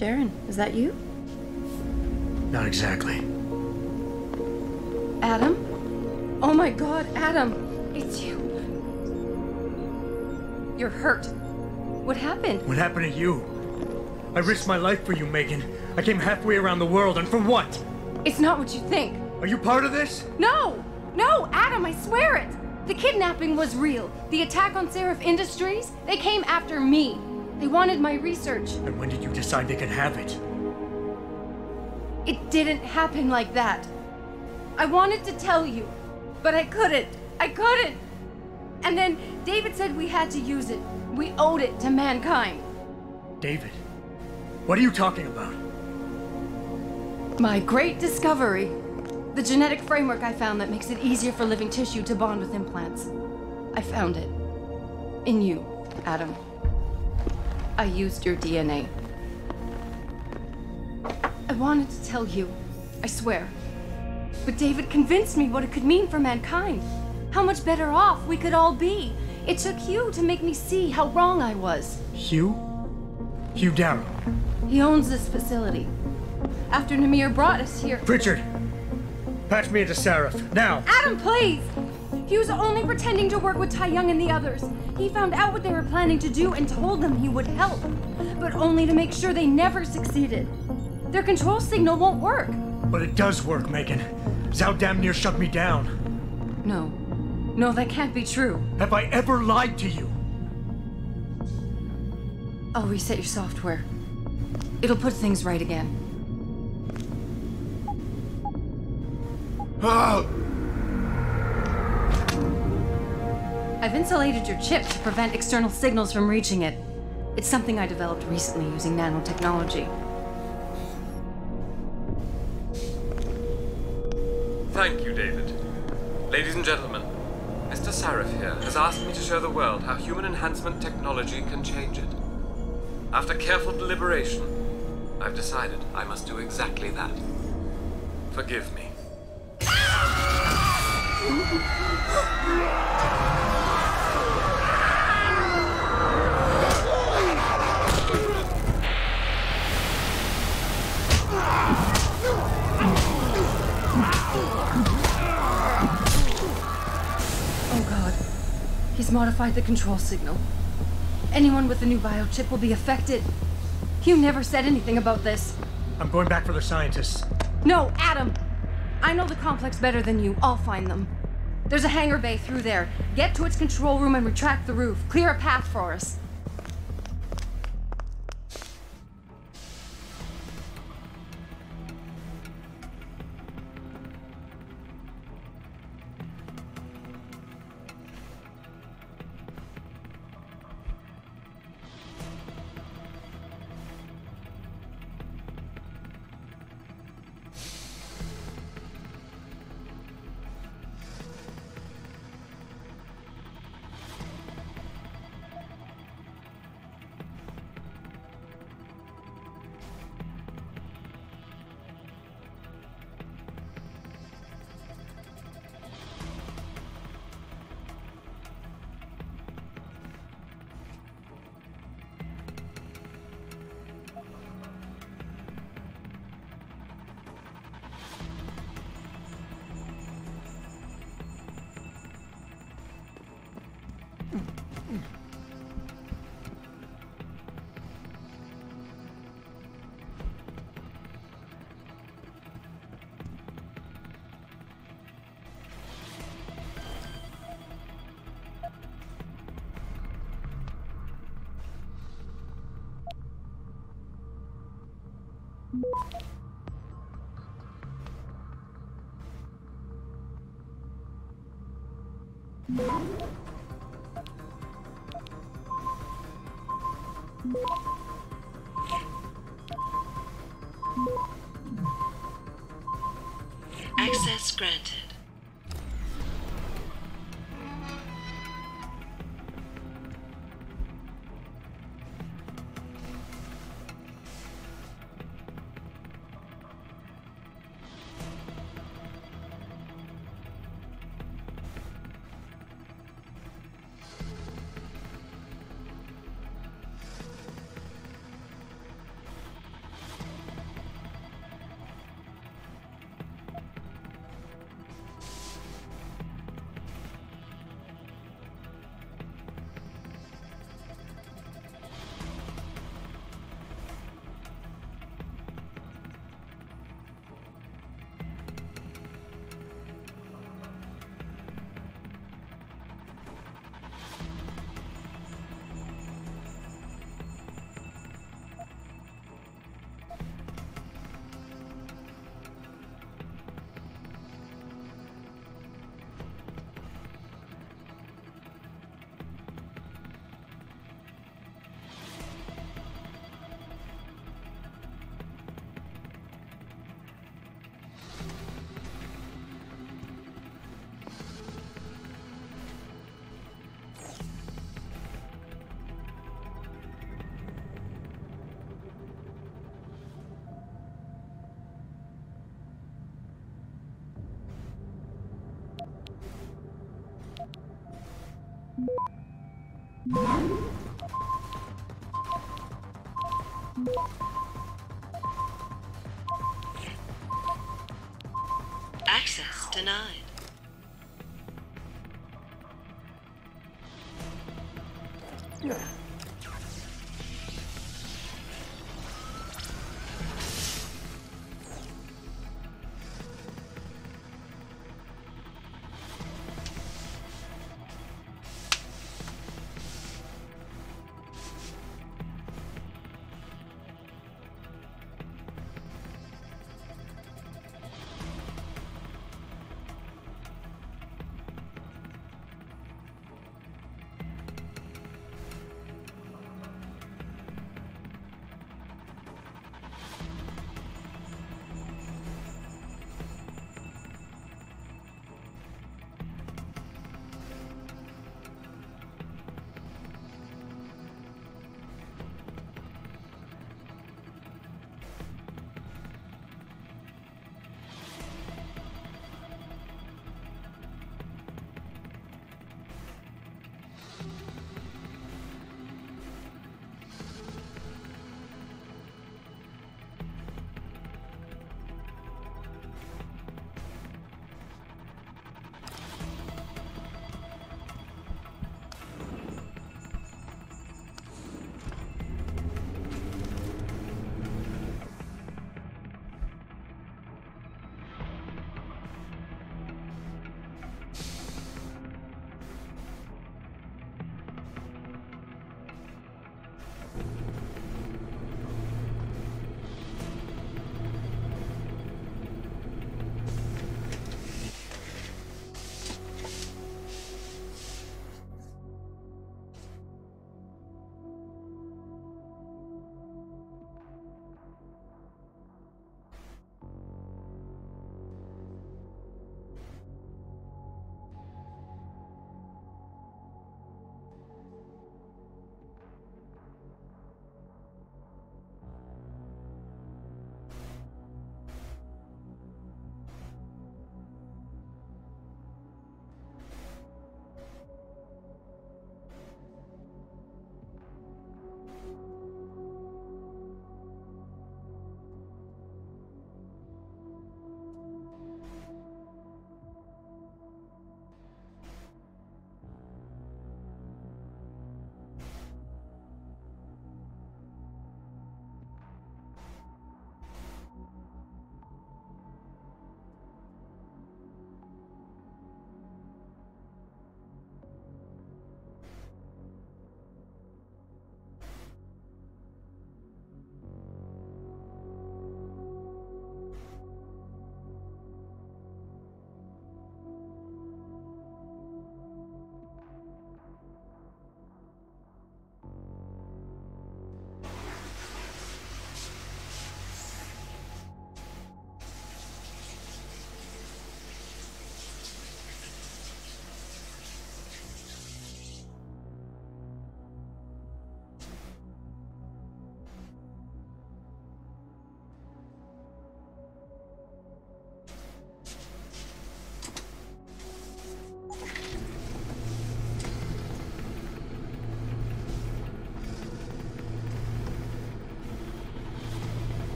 Jaren, is that you? Not exactly. Adam? Oh my god, Adam! It's you. You're hurt. What happened? What happened to you? I risked my life for you, Megan. I came halfway around the world, and for what? It's not what you think. Are you part of this? No! No, Adam, I swear it! The kidnapping was real. The attack on Seraph Industries, they came after me. They wanted my research. And when did you decide they could have it? It didn't happen like that. I wanted to tell you, but I couldn't. I couldn't! And then David said we had to use it. We owed it to mankind. David? What are you talking about? My great discovery. The genetic framework I found that makes it easier for living tissue to bond with implants. I found it. In you, Adam. I used your DNA. I wanted to tell you, I swear. But David convinced me what it could mean for mankind. How much better off we could all be. It took Hugh to make me see how wrong I was. Hugh? Hugh Darrow. He owns this facility. After Namir brought us here... Pritchard! Patch me into Seraph, now! Adam, please! He was only pretending to work with Tai Young and the others. He found out what they were planning to do and told them he would help. But only to make sure they never succeeded. Their control signal won't work. But it does work, Megan. Zhao damn near shut me down. No. No, that can't be true. Have I ever lied to you? I'll reset your software. It'll put things right again. I've insulated your chip to prevent external signals from reaching it. It's something I developed recently using nanotechnology. Thank you, David. Ladies and gentlemen, Mr. Seraph here has asked me to show the world how human enhancement technology can change it. After careful deliberation, I've decided I must do exactly that. Forgive me. Oh god. He's modified the control signal. Anyone with the new biochip will be affected. Hugh never said anything about this. I'm going back for the scientists. No, Adam! I know the complex better than you. I'll find them. There's a hangar bay through there. Get to its control room and retract the roof. Clear a path for us. Access granted. Access denied.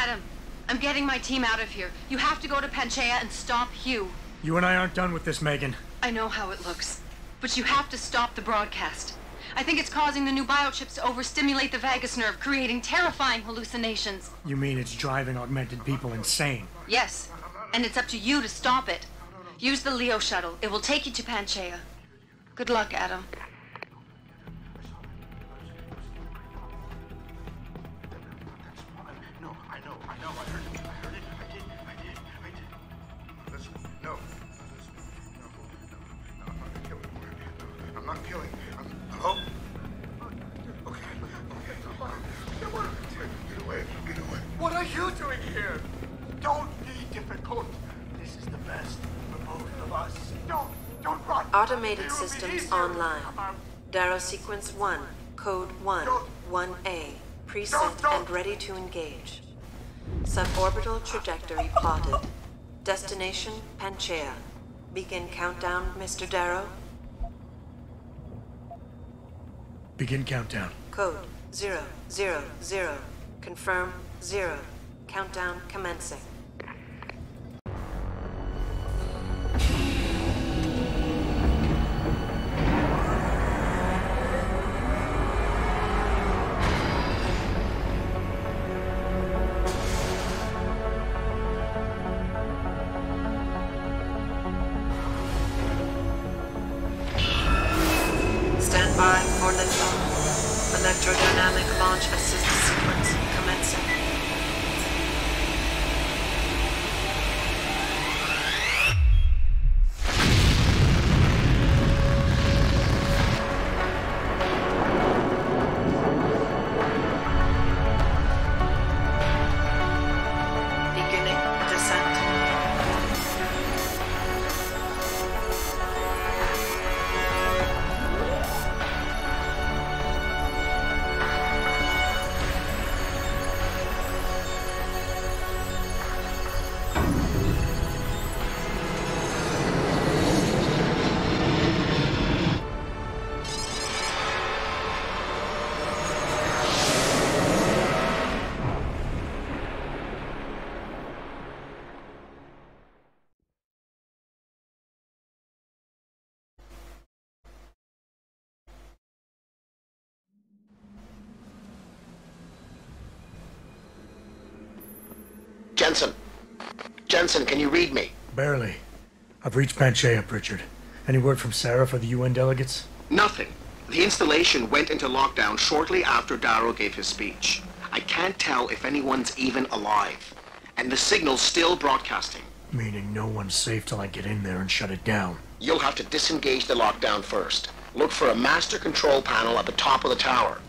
Adam, I'm getting my team out of here. You have to go to Panchaea and stop Hugh. You and I aren't done with this, Megan. I know how it looks, but you have to stop the broadcast. I think it's causing the new biochips to overstimulate the vagus nerve, creating terrifying hallucinations. You mean it's driving augmented people insane? Yes, and it's up to you to stop it. Use the Leo shuttle. It will take you to Panchaea. Good luck, Adam. you doing here? Don't be difficult. This is the best for both of us. Don't run. Automated systems online. Darrow sequence 1, code 1, 1A, preset and ready to engage. Suborbital trajectory plotted. Destination Panchaea. Begin countdown, Mr. Darrow. Begin countdown. Code 000. Confirm 0. Countdown commencing. Stand by for liftoff. Electrodynamic launch assist sequence commencing. Beginning descent. Jensen, can you read me? Barely. I've reached Panchaea, Pritchard. Any word from Sarah for the UN delegates? Nothing. The installation went into lockdown shortly after Darrow gave his speech. I can't tell if anyone's even alive. And the signal's still broadcasting. Meaning no one's safe till I get in there and shut it down. You'll have to disengage the lockdown first. Look for a master control panel at the top of the tower.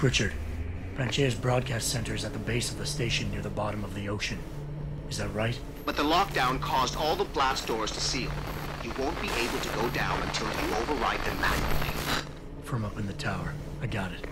Pritchard, Franche's broadcast center is at the base of the station near the bottom of the ocean. Is that right? But the lockdown caused all the blast doors to seal. You won't be able to go down until you override them manually. From up in the tower. I got it.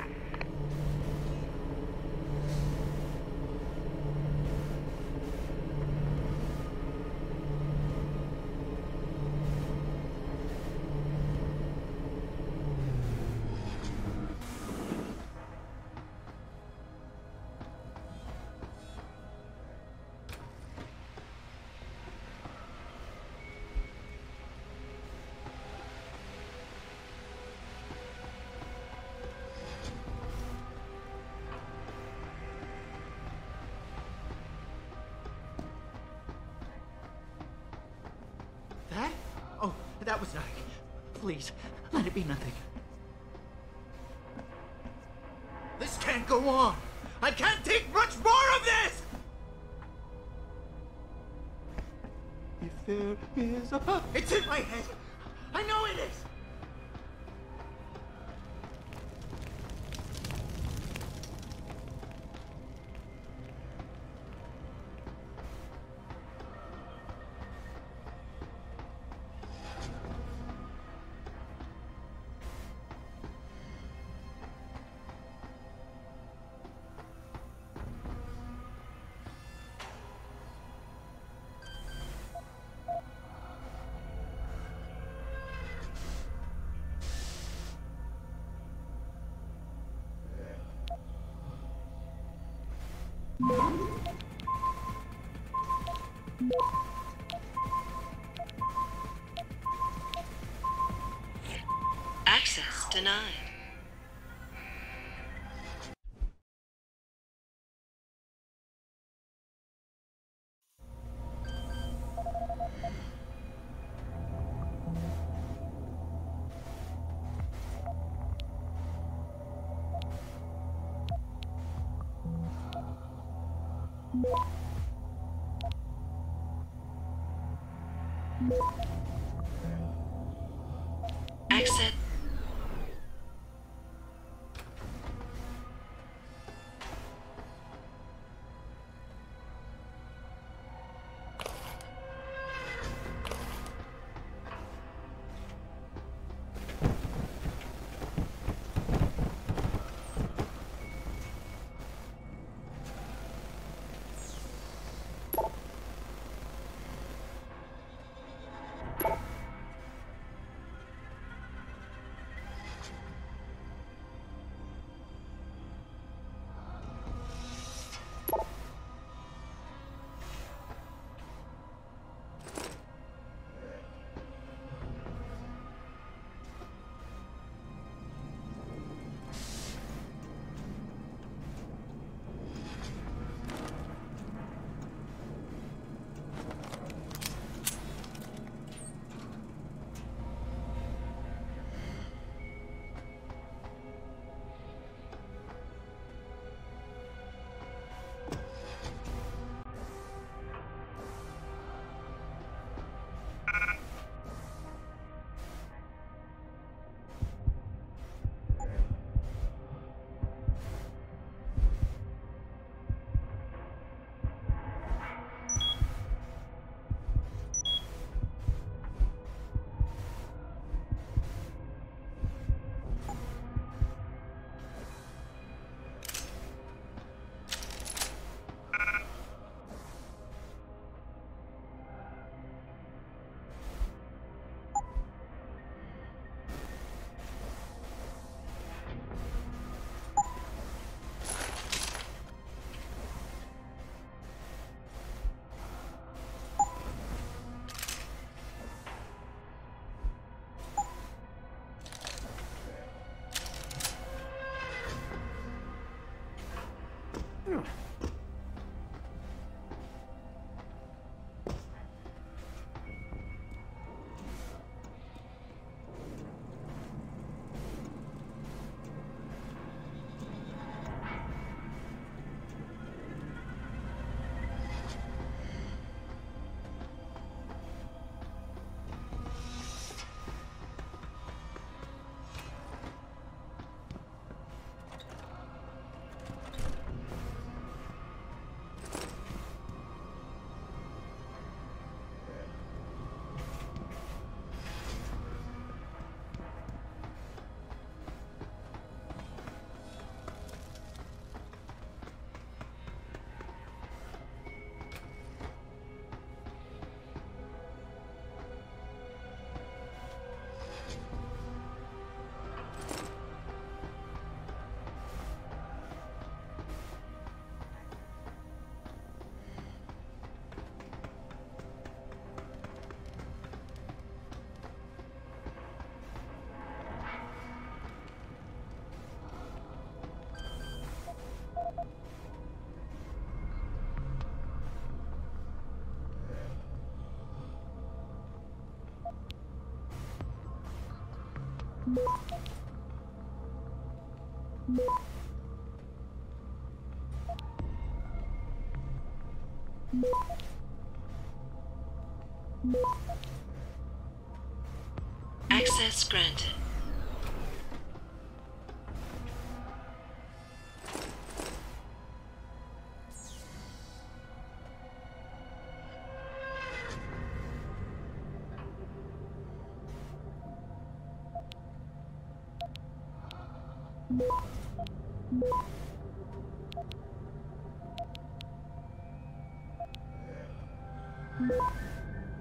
That? Oh, that was nothing. Please, let it be nothing. This can't go on. I can't take much more of this! If there is a... It's in my head. I know it is. Access denied. Exit. Access granted.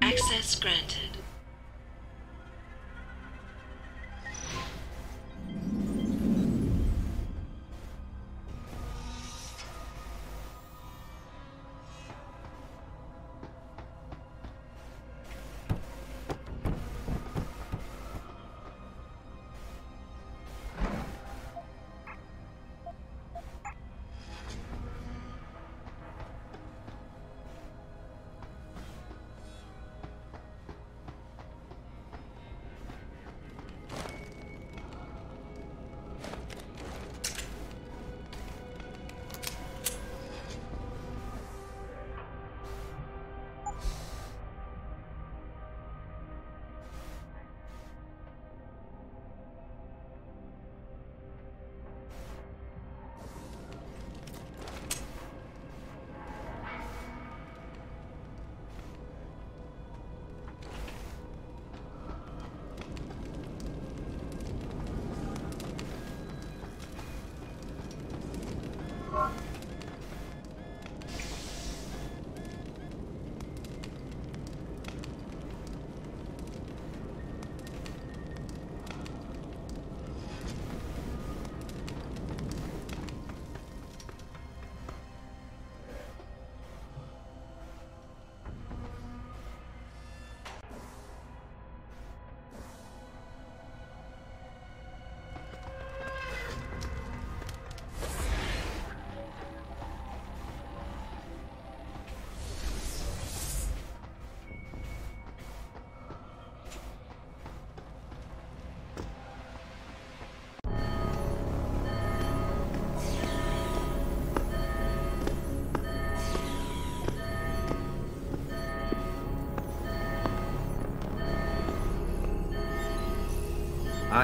Access granted.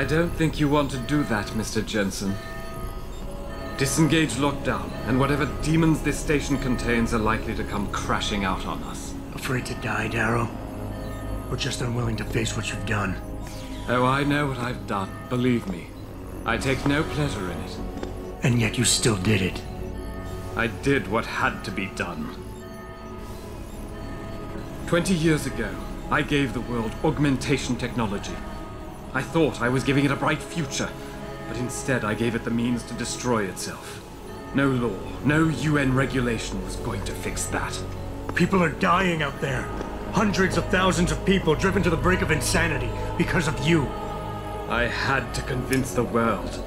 I don't think you want to do that, Mr. Jensen. Disengage lockdown, and whatever demons this station contains are likely to come crashing out on us. Afraid to die, Darrow? Or just unwilling to face what you've done? Oh, I know what I've done, believe me. I take no pleasure in it. And yet you still did it. I did what had to be done. 20 years ago, I gave the world augmentation technology. I thought I was giving it a bright future, but instead I gave it the means to destroy itself. No law, no UN regulation was going to fix that. People are dying out there. Hundreds of thousands of people driven to the brink of insanity because of you. I had to convince the world.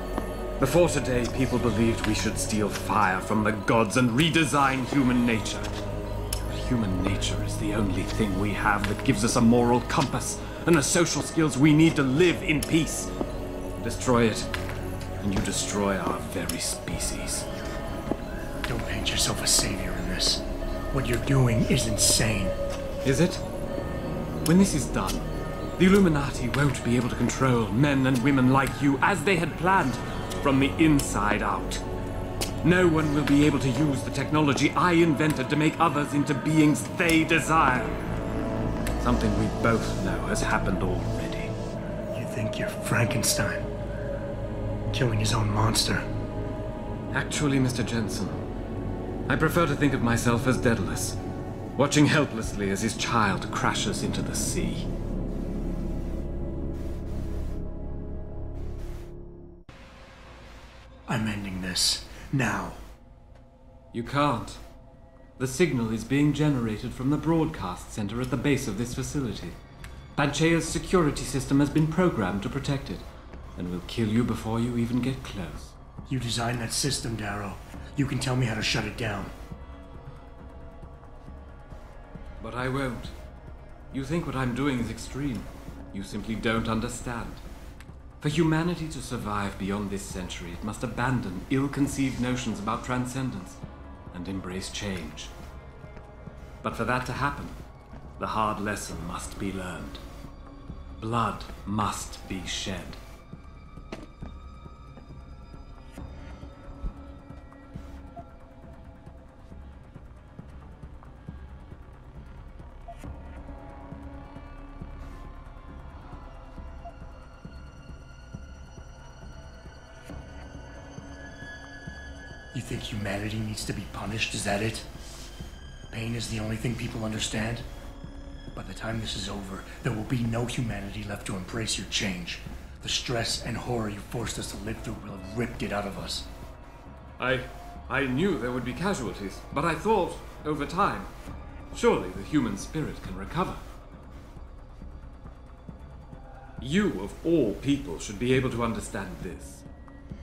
Before today, people believed we should steal fire from the gods and redesign human nature. But human nature is the only thing we have that gives us a moral compass and the social skills we need to live in peace. Destroy it, and you destroy our very species. Don't paint yourself a savior in this. What you're doing is insane. Is it? When this is done, the Illuminati won't be able to control men and women like you as they had planned, from the inside out. No one will be able to use the technology I invented to make others into beings they desire. Something we both know has happened already. You think you're Frankenstein? Killing his own monster? Actually, Mr. Jensen, I prefer to think of myself as Daedalus, watching helplessly as his child crashes into the sea. I'm ending this. Now. You can't. The signal is being generated from the broadcast center at the base of this facility. Panchea's security system has been programmed to protect it, and will kill you before you even get close. You designed that system, Darrow. You can tell me how to shut it down. But I won't. You think what I'm doing is extreme. You simply don't understand. For humanity to survive beyond this century, it must abandon ill-conceived notions about transcendence and embrace change. But for that to happen, the hard lesson must be learned. Blood must be shed. You think humanity needs to be punished, is that it? Pain is the only thing people understand? By the time this is over, there will be no humanity left to embrace your change. The stress and horror you forced us to live through will have ripped it out of us. I knew there would be casualties, but I thought, over time, surely the human spirit can recover. You, of all people, should be able to understand this.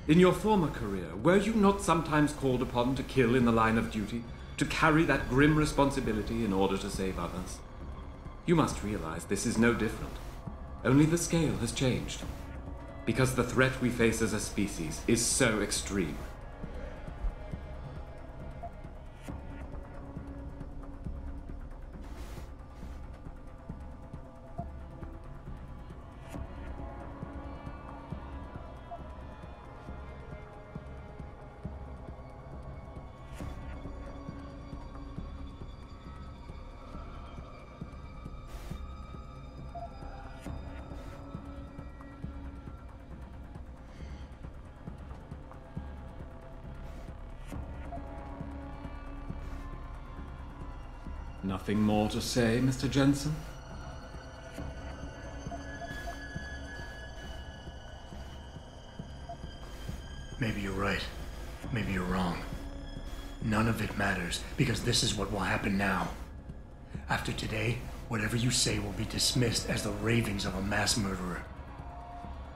In your former career, were you not sometimes called upon to kill in the line of duty, to carry that grim responsibility in order to save others? You must realize this is no different. Only the scale has changed. Because the threat we face as a species is so extreme. Nothing more to say, Mr. Jensen? Maybe you're right. Maybe you're wrong. None of it matters, because this is what will happen now. After today, whatever you say will be dismissed as the ravings of a mass murderer.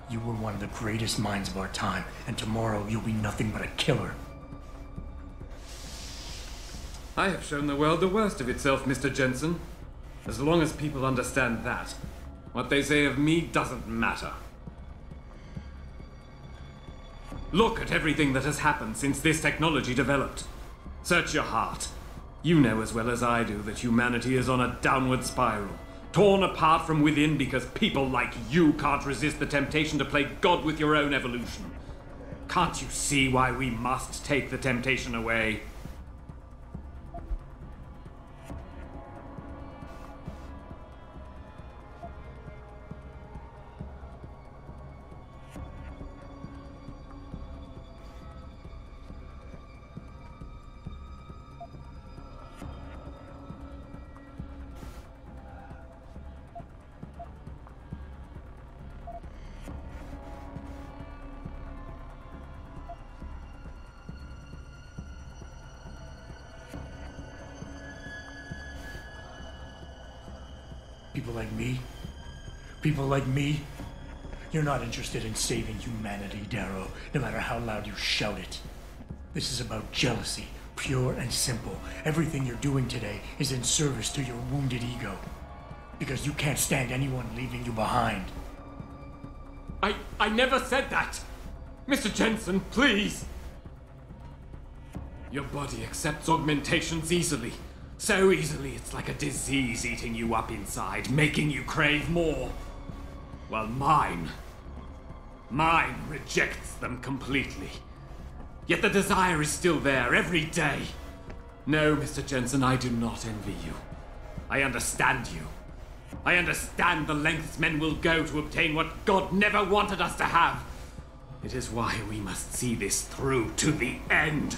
You were one of the greatest minds of our time, and tomorrow you'll be nothing but a killer. I have shown the world the worst of itself, Mr. Jensen. As long as people understand that, what they say of me doesn't matter. Look at everything that has happened since this technology developed. Search your heart. You know as well as I do that humanity is on a downward spiral, torn apart from within because people like you can't resist the temptation to play God with your own evolution. Can't you see why we must take the temptation away? People like me, you're not interested in saving humanity, Darrow, no matter how loud you shout it. This is about jealousy, pure and simple. Everything you're doing today is in service to your wounded ego. Because you can't stand anyone leaving you behind. I never said that! Mr. Jensen, please! Your body accepts augmentations easily. So easily it's like a disease eating you up inside, making you crave more. While mine rejects them completely. Yet the desire is still there every day. No, Mr. Jensen, I do not envy you. I understand you. I understand the lengths men will go to obtain what God never wanted us to have. It is why we must see this through to the end.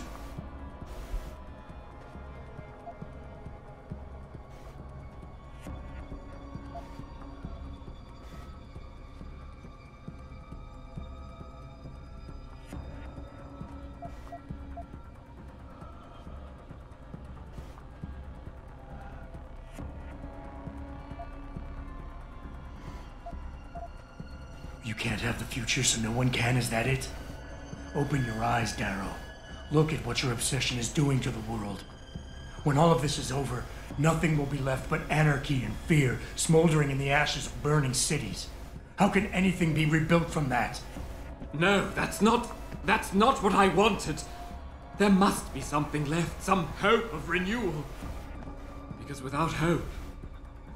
You can't have the future, so no one can, is that it? Open your eyes, Darrow. Look at what your obsession is doing to the world. When all of this is over, nothing will be left but anarchy and fear, smoldering in the ashes of burning cities. How can anything be rebuilt from that? No, that's not what I wanted. There must be something left, some hope of renewal. Because without hope,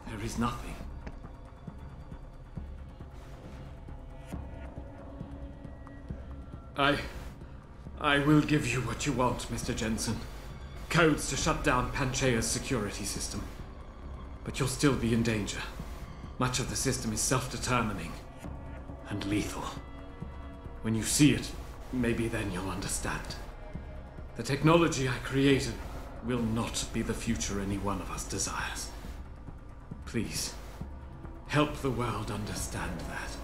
there is nothing. I will give you what you want, Mr. Jensen. Codes to shut down Panchaea's security system. But you'll still be in danger. Much of the system is self-determining and lethal. When you see it, maybe then you'll understand. The technology I created will not be the future any one of us desires. Please, help the world understand that.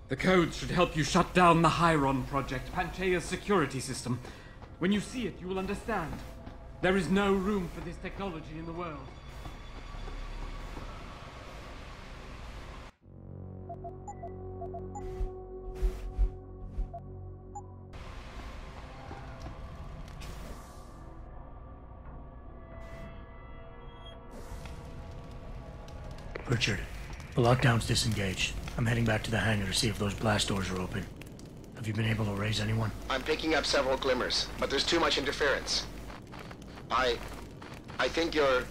The codes should help you shut down the Hyron project, Panchaea's security system. When you see it, you will understand. There is no room for this technology in the world. Richard, the lockdown's disengaged. I'm heading back to the hangar to see if those blast doors are open. Have you been able to raise anyone? I'm picking up several glimmers, but there's too much interference. I think you're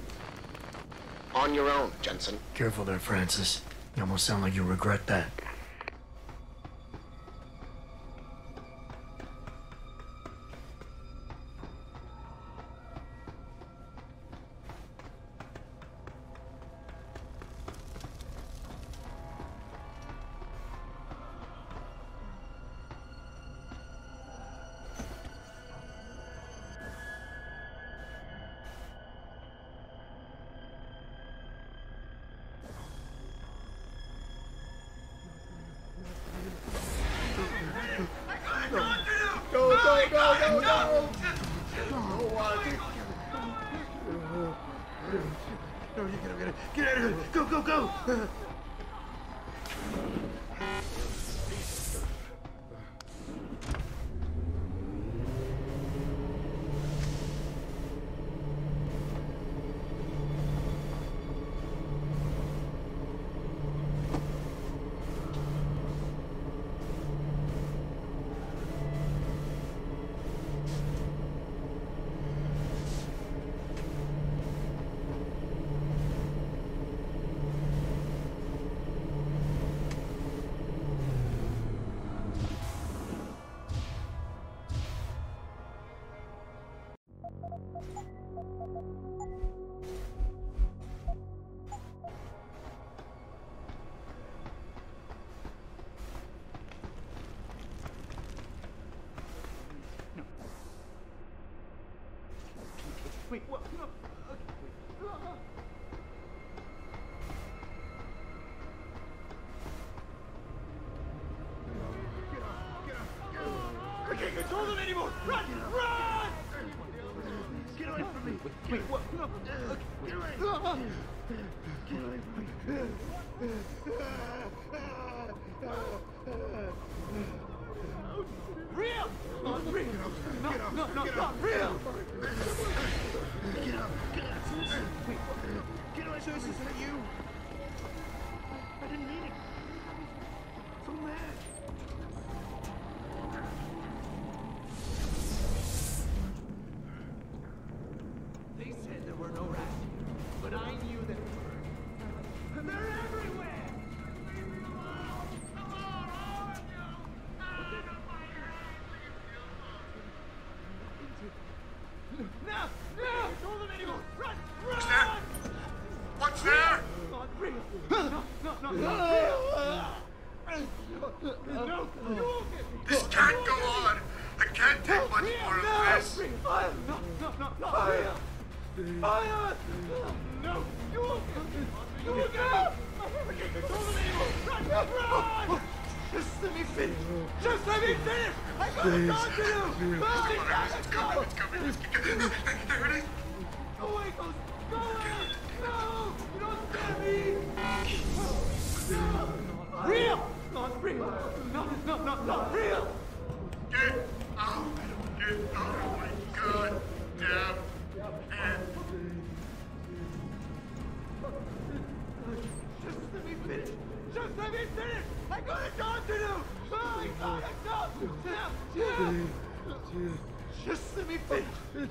on your own, Jensen. Careful there, Francis. You almost sound like you'll regret that. Wait, what? No. Okay, wait. I can't control them anymore! Run! Run! Get away from me! Wait, what? No. Okay, get away! Get away from me! Real! Not real! No, not real! Get up! Get up! Wait, what? Get away, so this isn't you! I didn't mean it! I'm so mad! They said there were no rats here, but I knew there were. And they're everywhere! Fire! Fire! No! You won't get me! I can't control them anymore! Run! Just let me finish! Just let me finish! I got a job to do! It's coming. There it is. Go away, Ghost! Go away! No! You don't scare me! No! Real! Not real! Not real! Get out! Get out of my goddamn head! Just let me finish! Just let me finish! I got a job to do! I got a job! Just let me finish!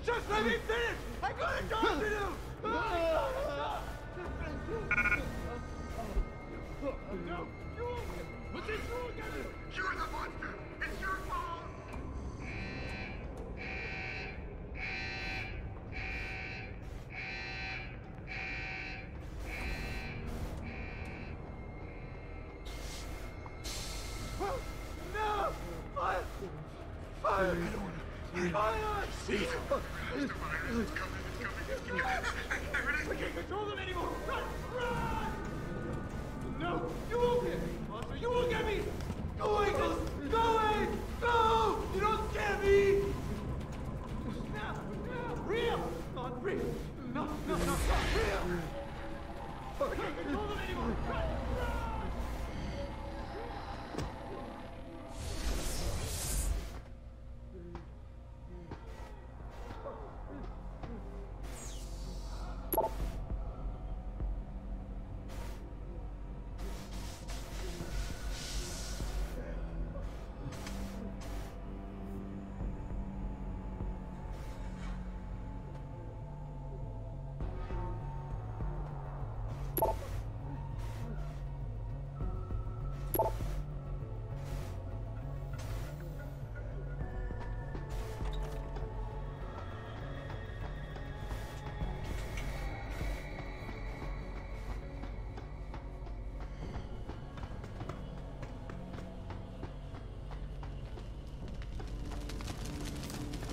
Just let me finish! I got a job to do! No! You won't! What's this wrong again? You're the monster! It's your fault! No! Fire! Fire! Fire! It's coming. I can't control them anymore! Run! No! You won't get me, monster! You won't get me! Go away, Ghost! Go away! No! You don't scare me! No! Real! Not real! Not real! I can't control them anymore! Run!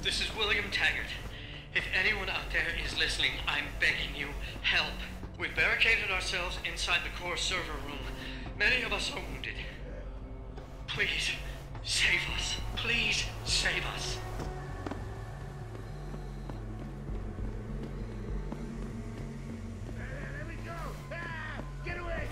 This is William Taggart. If anyone out there is listening, I'm begging you, help. We've barricaded ourselves inside the core server room. Many of us are wounded. Please, save us. Please, save us. There we go! Ah! Get away!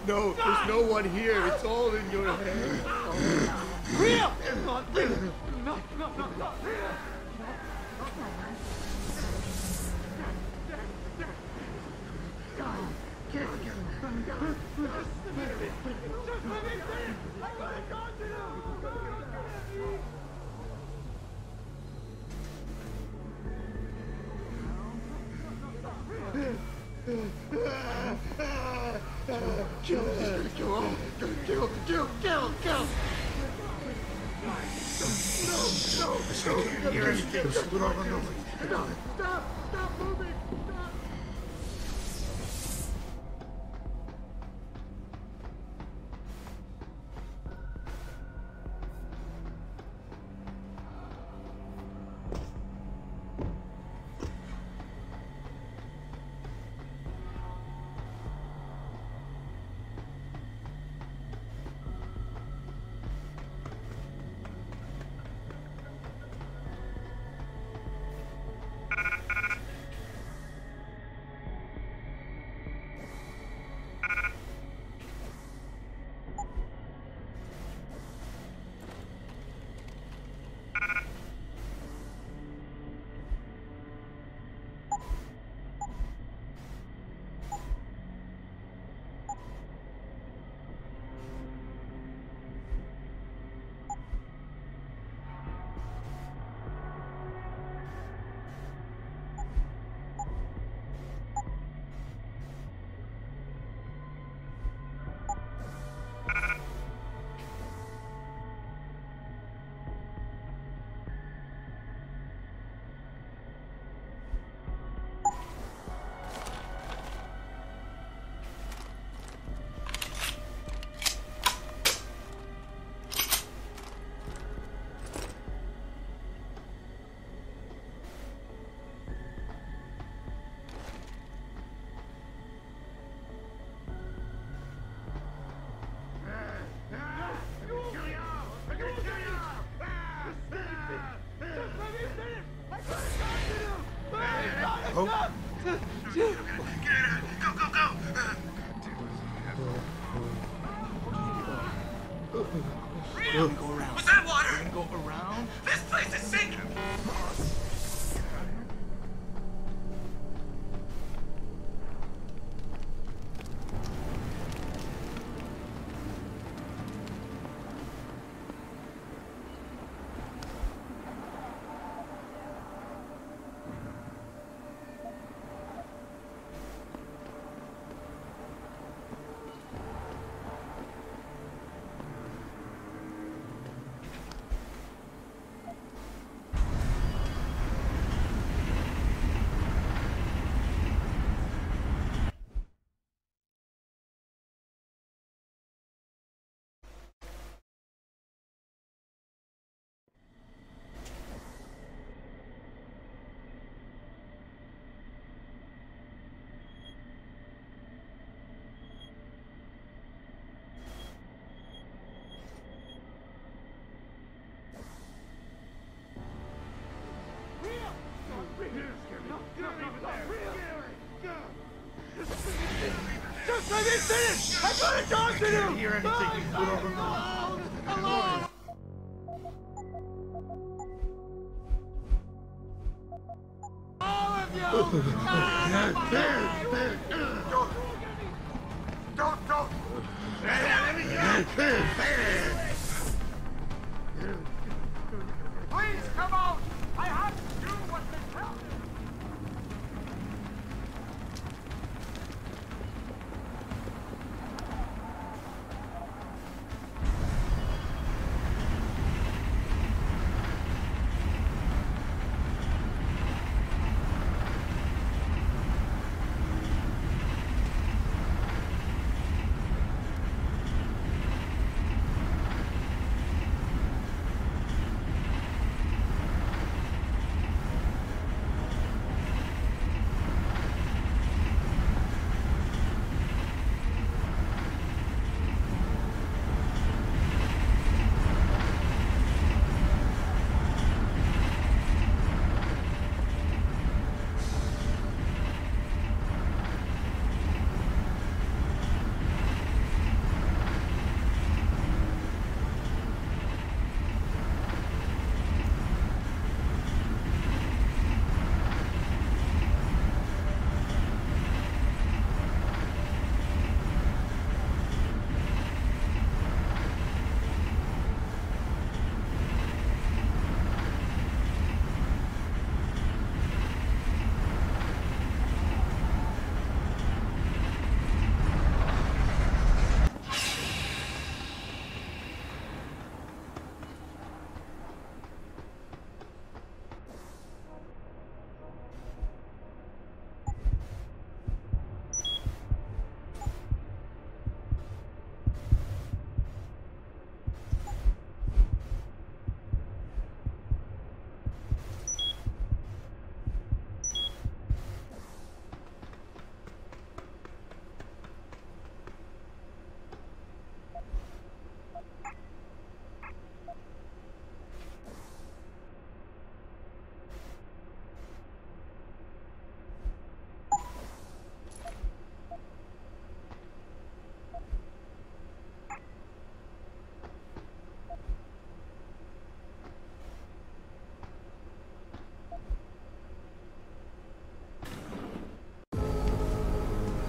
No, there's no one here. It's all in your head. Real! Not real! Not real! Just let me finish! I got a job to do! Kill! No! Stop moving! Stop! Was that water? We're gonna go around. This place is sinking. Just let me finish! I'm trying to talk to you! I can't hear anything you put over me. Alone! All of you! Don't! Let me go! Please, come out! I have to do what they tell me!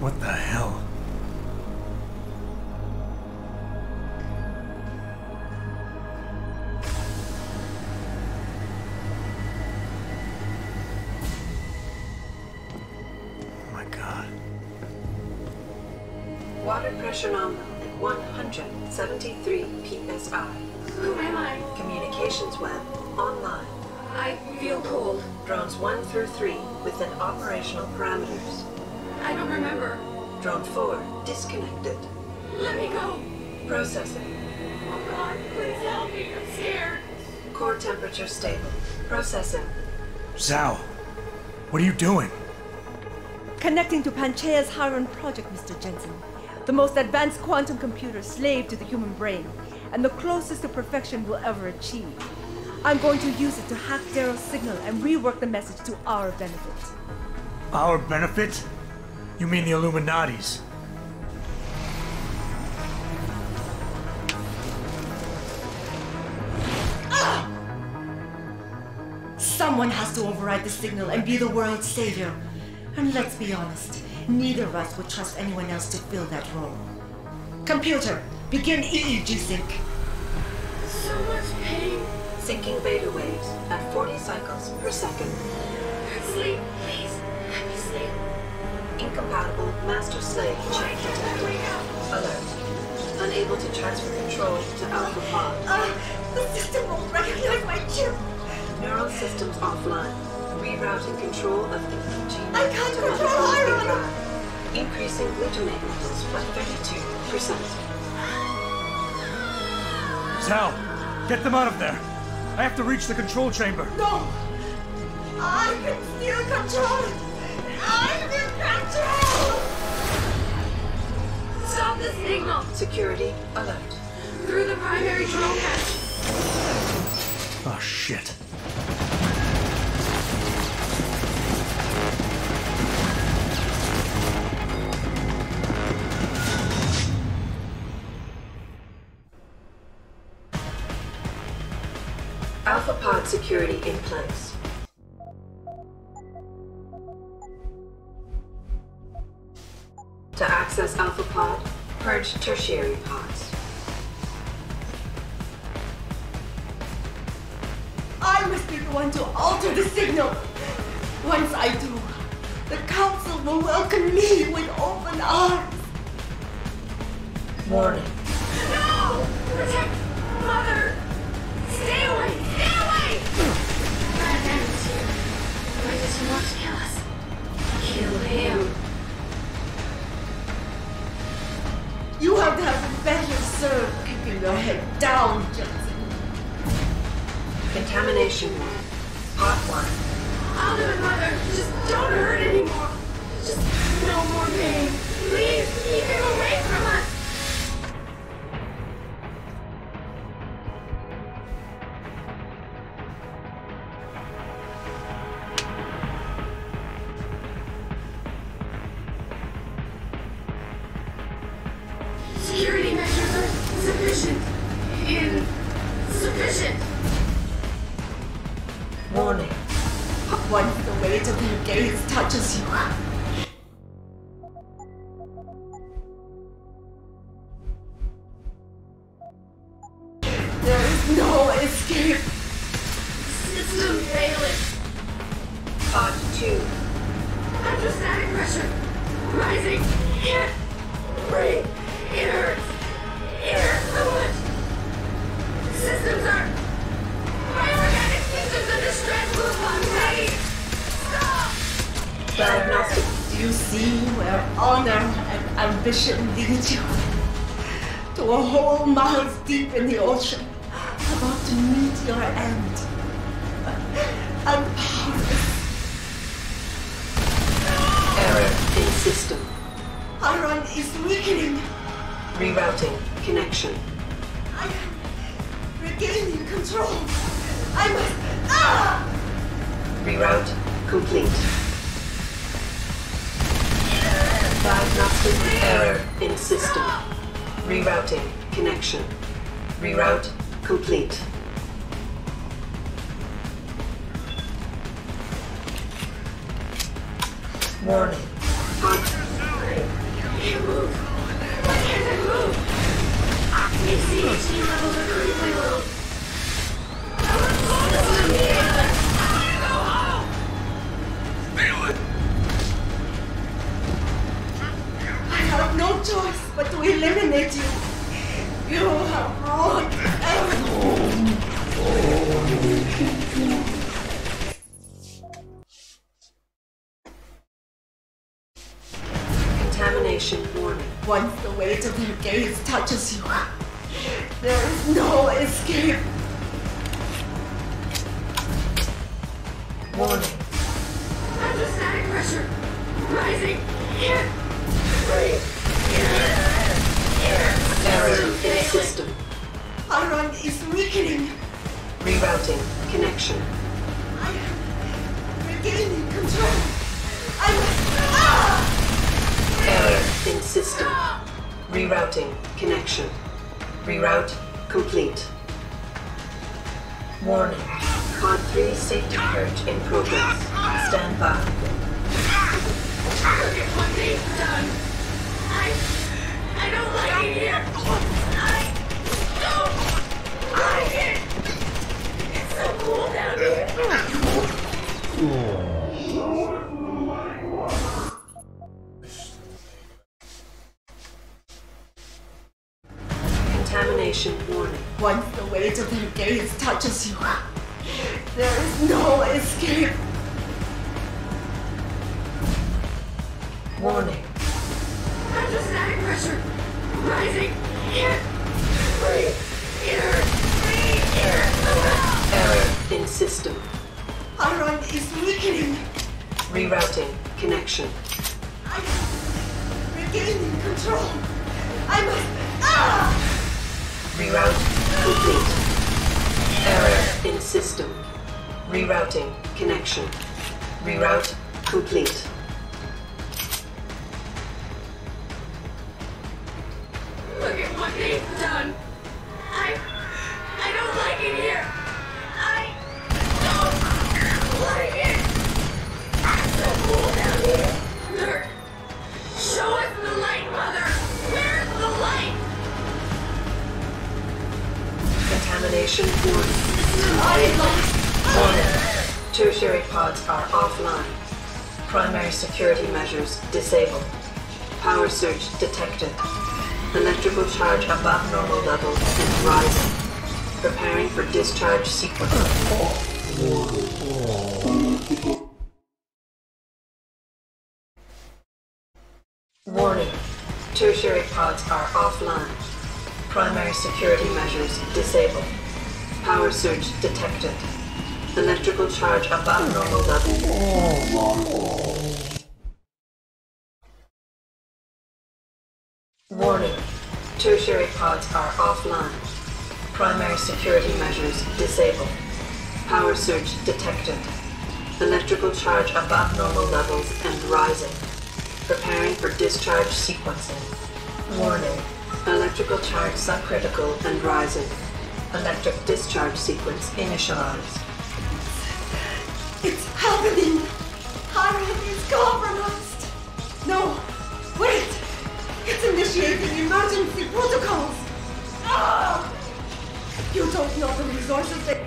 What the hell? Oh my God. Water pressure nominal at 173 psi. Who am I? Communications web online. I feel cold. Drones 1 through 3 within operational parameters. I don't remember. Drone 4 disconnected. Let me go. Processing. Oh God, please help me. I'm scared. Core temperature stable. Processing. Zhao, what are you doing? Connecting to Panchaea's Hiron project, Mr. Jensen. The most advanced quantum computer slave to the human brain, and the closest to perfection we'll ever achieve. I'm going to use it to hack Darrow's signal and rework the message to our benefit. Our benefit? You mean the Illuminati's? Someone has to override the signal and be the world's savior. And let's be honest, neither of us would trust anyone else to fill that role. Computer, begin EEG sync. So much pain. Syncing beta waves at 40 cycles per second. Sleep, please. Let me sleep. Incompatible master-slave chain detected. Alert. Unable to transfer control to Alpha Pod. The system won't recognize my chip. Neural systems offline. Rerouting control of EEG. I can't control Iron. Increasing glutamate levels by 32%. Sal, get them out of there. I have to reach the control chamber. No! I can still control it! I'm in control! Stop the signal! Security alert. Through the primary drone hatch. Oh, shit. Alpha Pod security in place. To access Alpha Pod, purge tertiary pods. I must be the one to alter the signal. Once I do, the Council will welcome me with open arms. Warning. No! Protect Mother! Stay away! Stay away! God damn it, here. Why does he want to kill us? Kill him. You have to have been better served keeping your head down, Johnson. Contamination. Part 1. I'll do it, Mother. Just don't hurt anymore. Just no more pain. Please keep him away from us. Security measures are sufficient. Insufficient. Warning. Once the weight of your gaze touches you, there is no escape. System failing. Pod 2. Hydrostatic pressure. Rising. Can't breathe. It hurts. It hurts so much. Systems are... My organic systems are distressed. I'm ready. Stop! Diagnostic. Do you see where honor and ambition lead you? To a hole miles deep in the ocean, about to meet your end. I'm powerless. Error in system. Iron is weakening. Rerouting connection. I am regaining control. I must... Reroute complete. Diagnostic error in system. Rerouting connection. Reroute complete. Warning. Can't move. Why can't I move? These CHD levels are critically low. I want to go home. Steal it! I have no choice but to eliminate you. You have brought everything. Contamination warning. Once the weight of your gaze touches you, there is no escape. Warning. Hydrostatic pressure. Rising. Can't breathe. Error in system. Iron is weakening. Rerouting connection. I am regaining control. I must... system. Rerouting connection. Reroute complete. Warning. Pod 3 safety purge in progress. Stand by. Look at what they've done. I don't like it here. I don't like it. It's so cool down here. Contamination warning. Once the weight of their gaze touches you, there is no escape. Warning. Hydrostatic pressure rising. Can't breathe. Error in system. Iron is weakening. Rerouting connection. I'm regaining control. I must. Reroute complete. Error in system. Rerouting connection. Reroute complete. Look at what they've done. I don't like it here. I don't like it. It's so cool down here. Look. Show us the light, Mother. Where's the light? Contamination warning. Warning. Tertiary pods are offline. Primary security measures disabled. Power surge detected. Electrical charge above normal levels and rising. Preparing for discharge sequence. Warning. Tertiary pods are offline. Primary security measures disabled. Power surge detected. Electrical charge above normal levels. Warning. Tertiary pods are offline. Primary security measures disabled. Power surge detected. Electrical charge above normal levels and rising. Preparing for discharge sequencing. Warning. Electrical charge subcritical and rising. Electric discharge sequence initialized. It's happening. Iron is compromised. No, wait. It's initiating emergency protocols. You don't know the resources they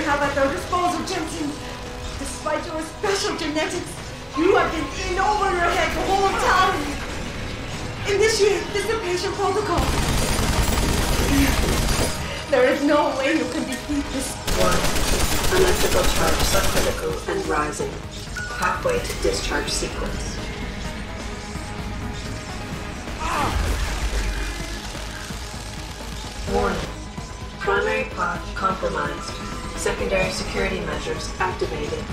have at their disposal, Jensen. Despite your special genetics, you have been in over your head the whole time. Initiate dissipation protocol. There is no way you can defeat this. Warning. Electrical charge subcritical and rising. Halfway to discharge sequence. Warning. Primary pod compromised. Secondary security measures activated.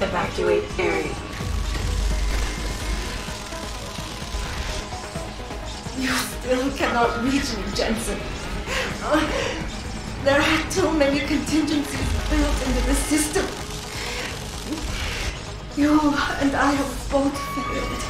Evacuate area. You still cannot reach me, Jensen. There are too many contingencies built into the system. You and I have both failed.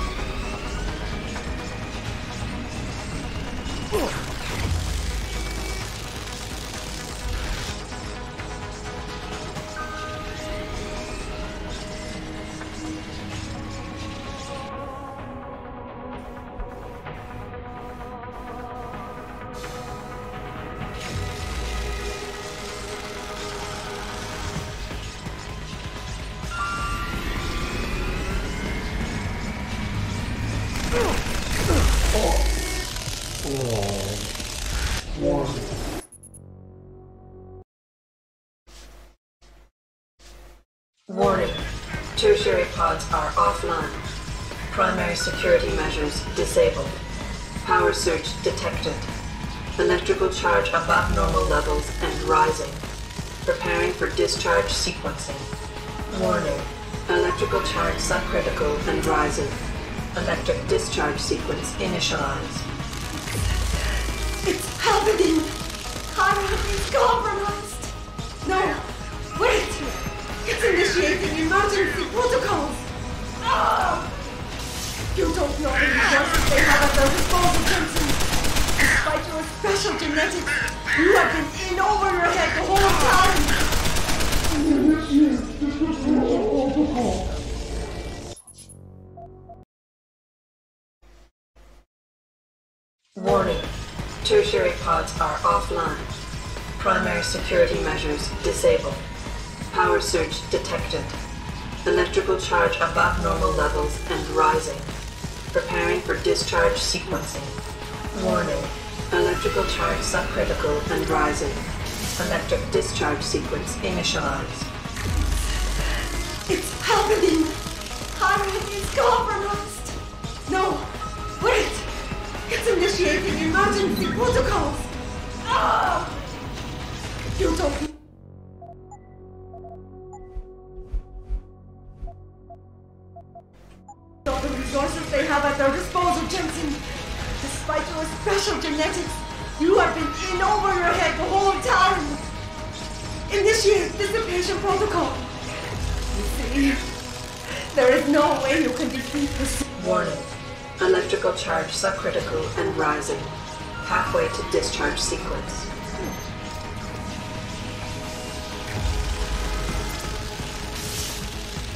Warning. Tertiary pods are offline. Primary security measures disabled. Power surge detected. Electrical charge above normal levels and rising. Preparing for discharge sequencing. Warning. Electrical charge subcritical and rising. Electric discharge sequence initialized. It's happening! Iron is compromised! No! don't know the resources they have at their disposal, Clancy. Despite your special genetics, you have been in over your head the whole time. Warning. Tertiary pods are offline. Primary security measures disabled. Power surge detected. Electrical charge above normal levels and rising. Preparing for discharge sequencing. Warning. Electrical charge subcritical and rising. Electric discharge sequence initialized. It's happening! Harriet is compromised! No! Wait! It's initiating emergency protocols! Ah! You don't... know the resources they have at their disposal, Jensen. Despite your special genetics, you have been in over your head the whole time. Initiate dissipation protocol. You see, there is no way you can defeat this. Warning. Electrical charge subcritical and rising. Halfway to discharge sequence.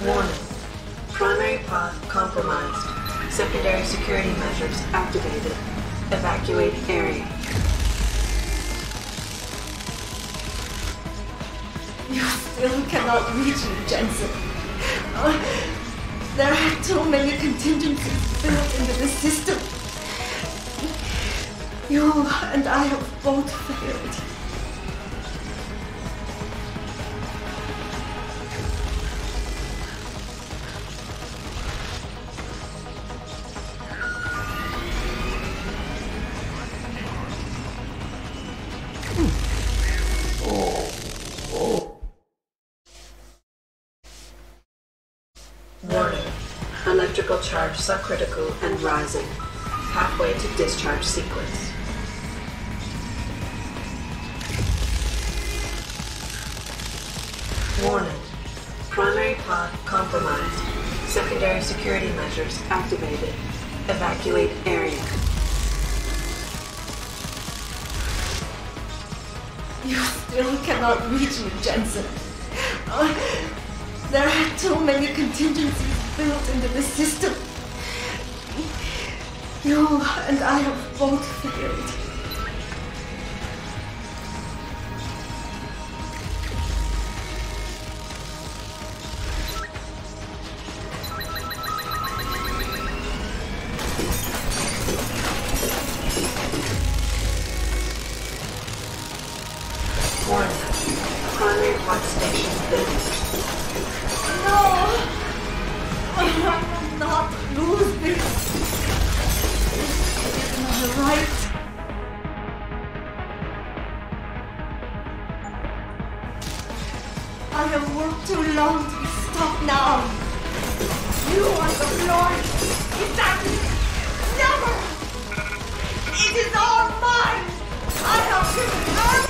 Warning. Primary pod compromised. Secondary security measures activated. Evacuate area. You still cannot reach me, Jensen. There are too many contingencies built into the system. You and I have both failed. Warning. Electrical charge subcritical and rising. Halfway to discharge sequence. Warning. Primary pod compromised. Secondary security measures activated. Evacuate area. You still cannot reach me, Jensen. There are too many contingencies built into the system. You and I have both failed. Warning. Primary pod station finished. No! I will not lose this. It's not right. I have worked too long to stop now. You are the Lord. Exactly. Never. It is all mine. I have given earth.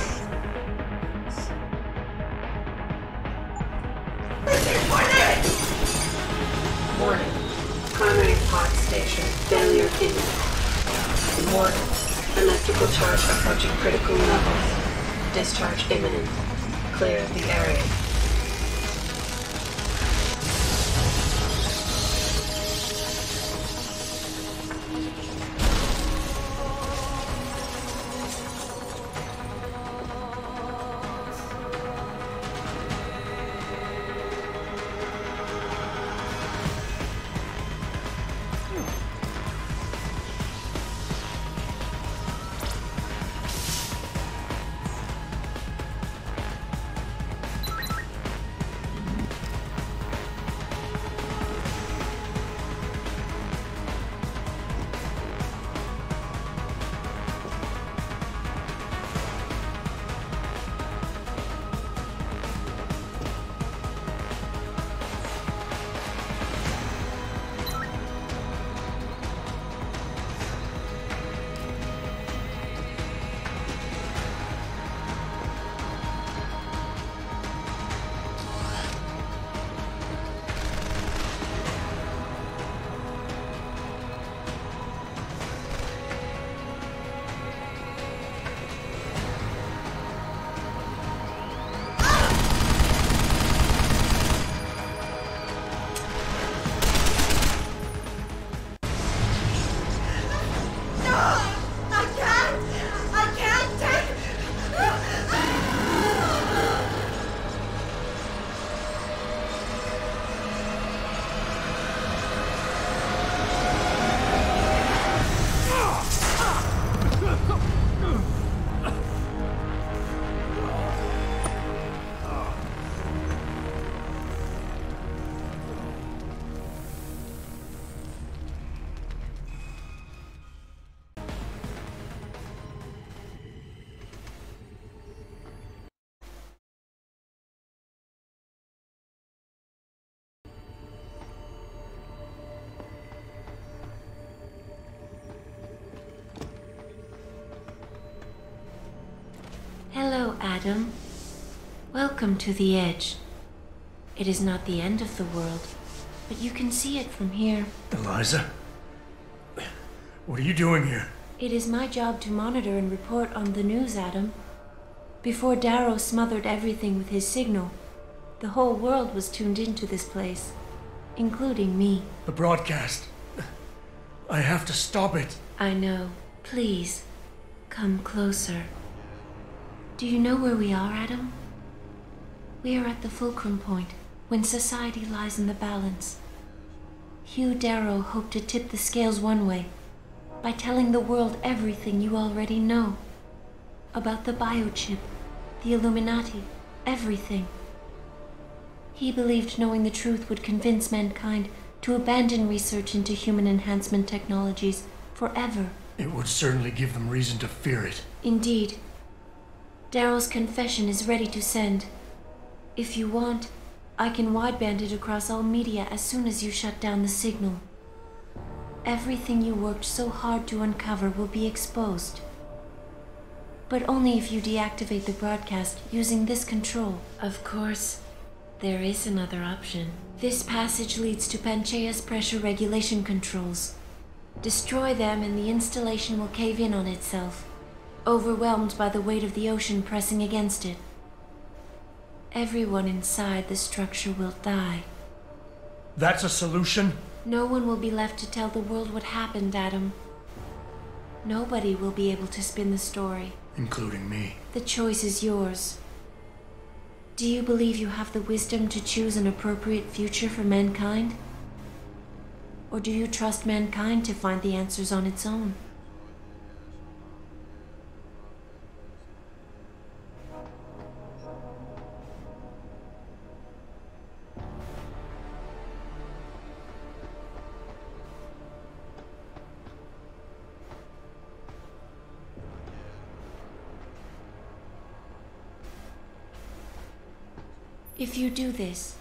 Warning. Primary pod station failure imminent. Warning. Electrical charge approaching critical levels. Discharge imminent. Clear the area. Adam. Welcome to the edge. It is not the end of the world, but you can see it from here. Eliza? What are you doing here? It is my job to monitor and report on the news, Adam. Before Darrow smothered everything with his signal, the whole world was tuned into this place, including me. The broadcast. I have to stop it. I know. Please, come closer. Do you know where we are, Adam? We are at the fulcrum point, when society lies in the balance. Hugh Darrow hoped to tip the scales one way, by telling the world everything you already know. About the biochip, the Illuminati, everything. He believed knowing the truth would convince mankind to abandon research into human enhancement technologies forever. It would certainly give them reason to fear it. Indeed. Darrow's confession is ready to send. If you want, I can wideband it across all media as soon as you shut down the signal. Everything you worked so hard to uncover will be exposed. But only if you deactivate the broadcast using this control. Of course, there is another option. This passage leads to Panchaea's pressure regulation controls. Destroy them and the installation will cave in on itself, overwhelmed by the weight of the ocean pressing against it. Everyone inside the structure will die. That's a solution? No one will be left to tell the world what happened, Adam. Nobody will be able to spin the story. Including me. The choice is yours. Do you believe you have the wisdom to choose an appropriate future for mankind? Or do you trust mankind to find the answers on its own? If you do this,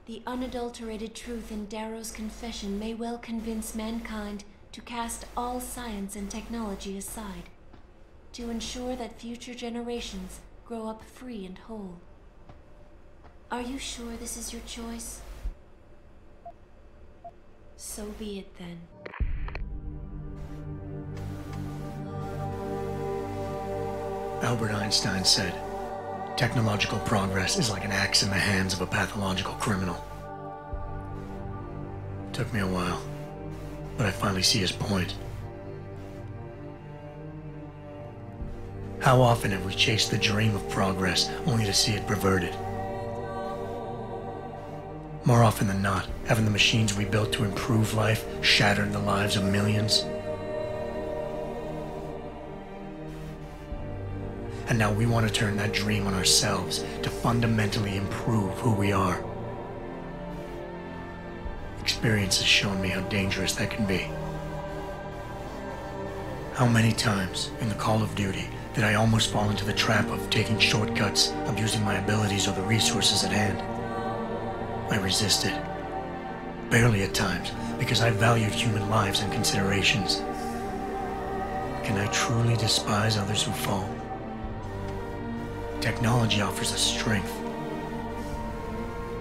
the unadulterated truth in Darrow's confession may well convince mankind to cast all science and technology aside, to ensure that future generations grow up free and whole. Are you sure this is your choice? So be it then. Albert Einstein said, technological progress is like an axe in the hands of a pathological criminal. It took me a while, but I finally see his point. How often have we chased the dream of progress only to see it perverted? More often than not, haven't the machines we built to improve life shattered the lives of millions? And now we want to turn that dream on ourselves to fundamentally improve who we are. Experience has shown me how dangerous that can be. How many times in the Call of Duty did I almost fall into the trap of taking shortcuts, abusing my abilities or the resources at hand? I resisted. Barely at times, because I valued human lives and considerations. Can I truly despise others who fall? Technology offers us strength.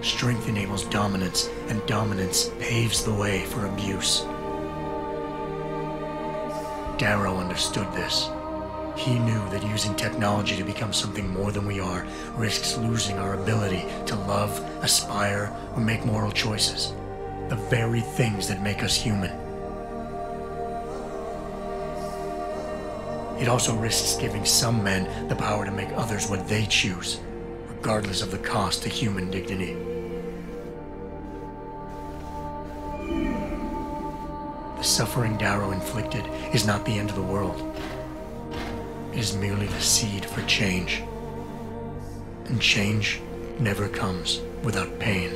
Strength enables dominance, and dominance paves the way for abuse. Darrow understood this. He knew that using technology to become something more than we are risks losing our ability to love, aspire, or make moral choices. The very things that make us human. It also risks giving some men the power to make others what they choose, regardless of the cost to human dignity. The suffering Darrow inflicted is not the end of the world. It is merely the seed for change. And change never comes without pain.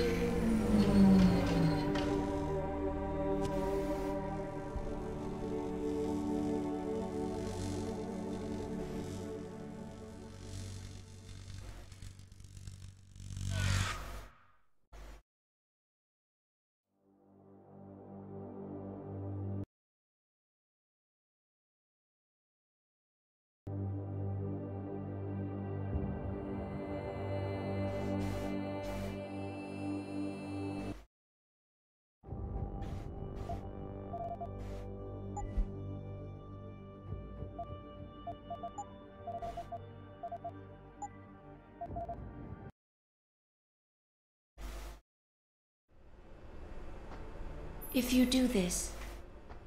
If you do this,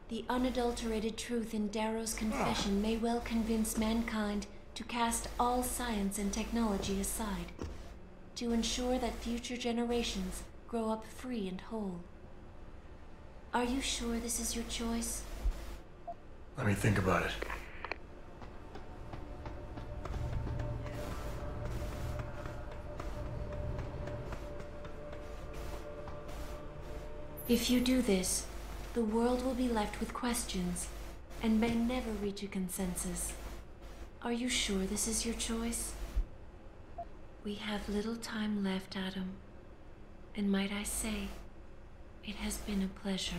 the unadulterated truth in Darrow's confession may well convince mankind to cast all science and technology aside, to ensure that future generations grow up free and whole. Are you sure this is your choice? Let me think about it. If you do this, the world will be left with questions and may never reach a consensus. Are you sure this is your choice? We have little time left, Adam. And might I say, it has been a pleasure.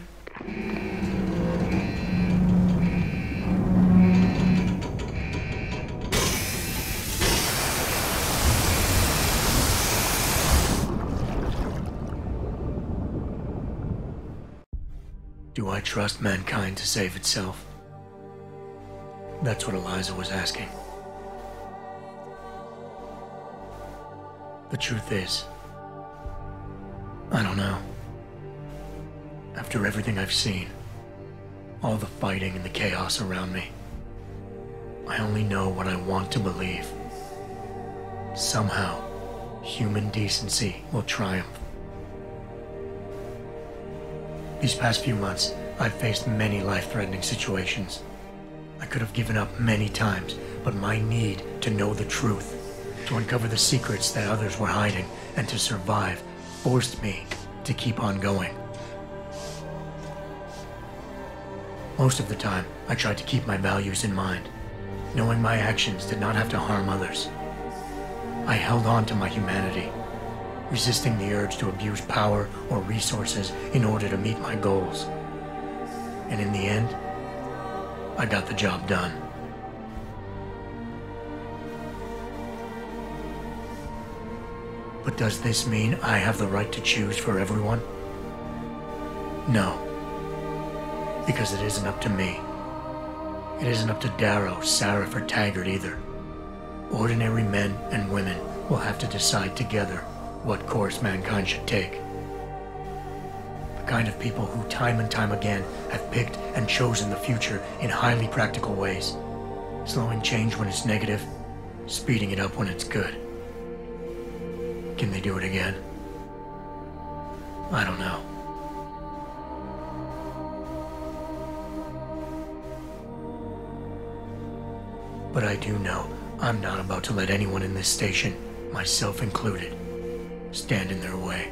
Do I trust mankind to save itself? That's what Eliza was asking. The truth is, I don't know. After everything I've seen, all the fighting and the chaos around me, I only know what I want to believe. Somehow, human decency will triumph. These past few months, I've faced many life-threatening situations. I could have given up many times, but my need to know the truth, to uncover the secrets that others were hiding, and to survive, forced me to keep on going. Most of the time, I tried to keep my values in mind, knowing my actions did not have to harm others. I held on to my humanity, resisting the urge to abuse power or resources in order to meet my goals. And in the end, I got the job done. But does this mean I have the right to choose for everyone? No. Because it isn't up to me. It isn't up to Darrow, Sarif, or Taggart either. Ordinary men and women will have to decide together what course mankind should take. The kind of people who time and time again have picked and chosen the future in highly practical ways, slowing change when it's negative, speeding it up when it's good. Can they do it again? I don't know. But I do know I'm not about to let anyone in this station, myself included, stand in their way.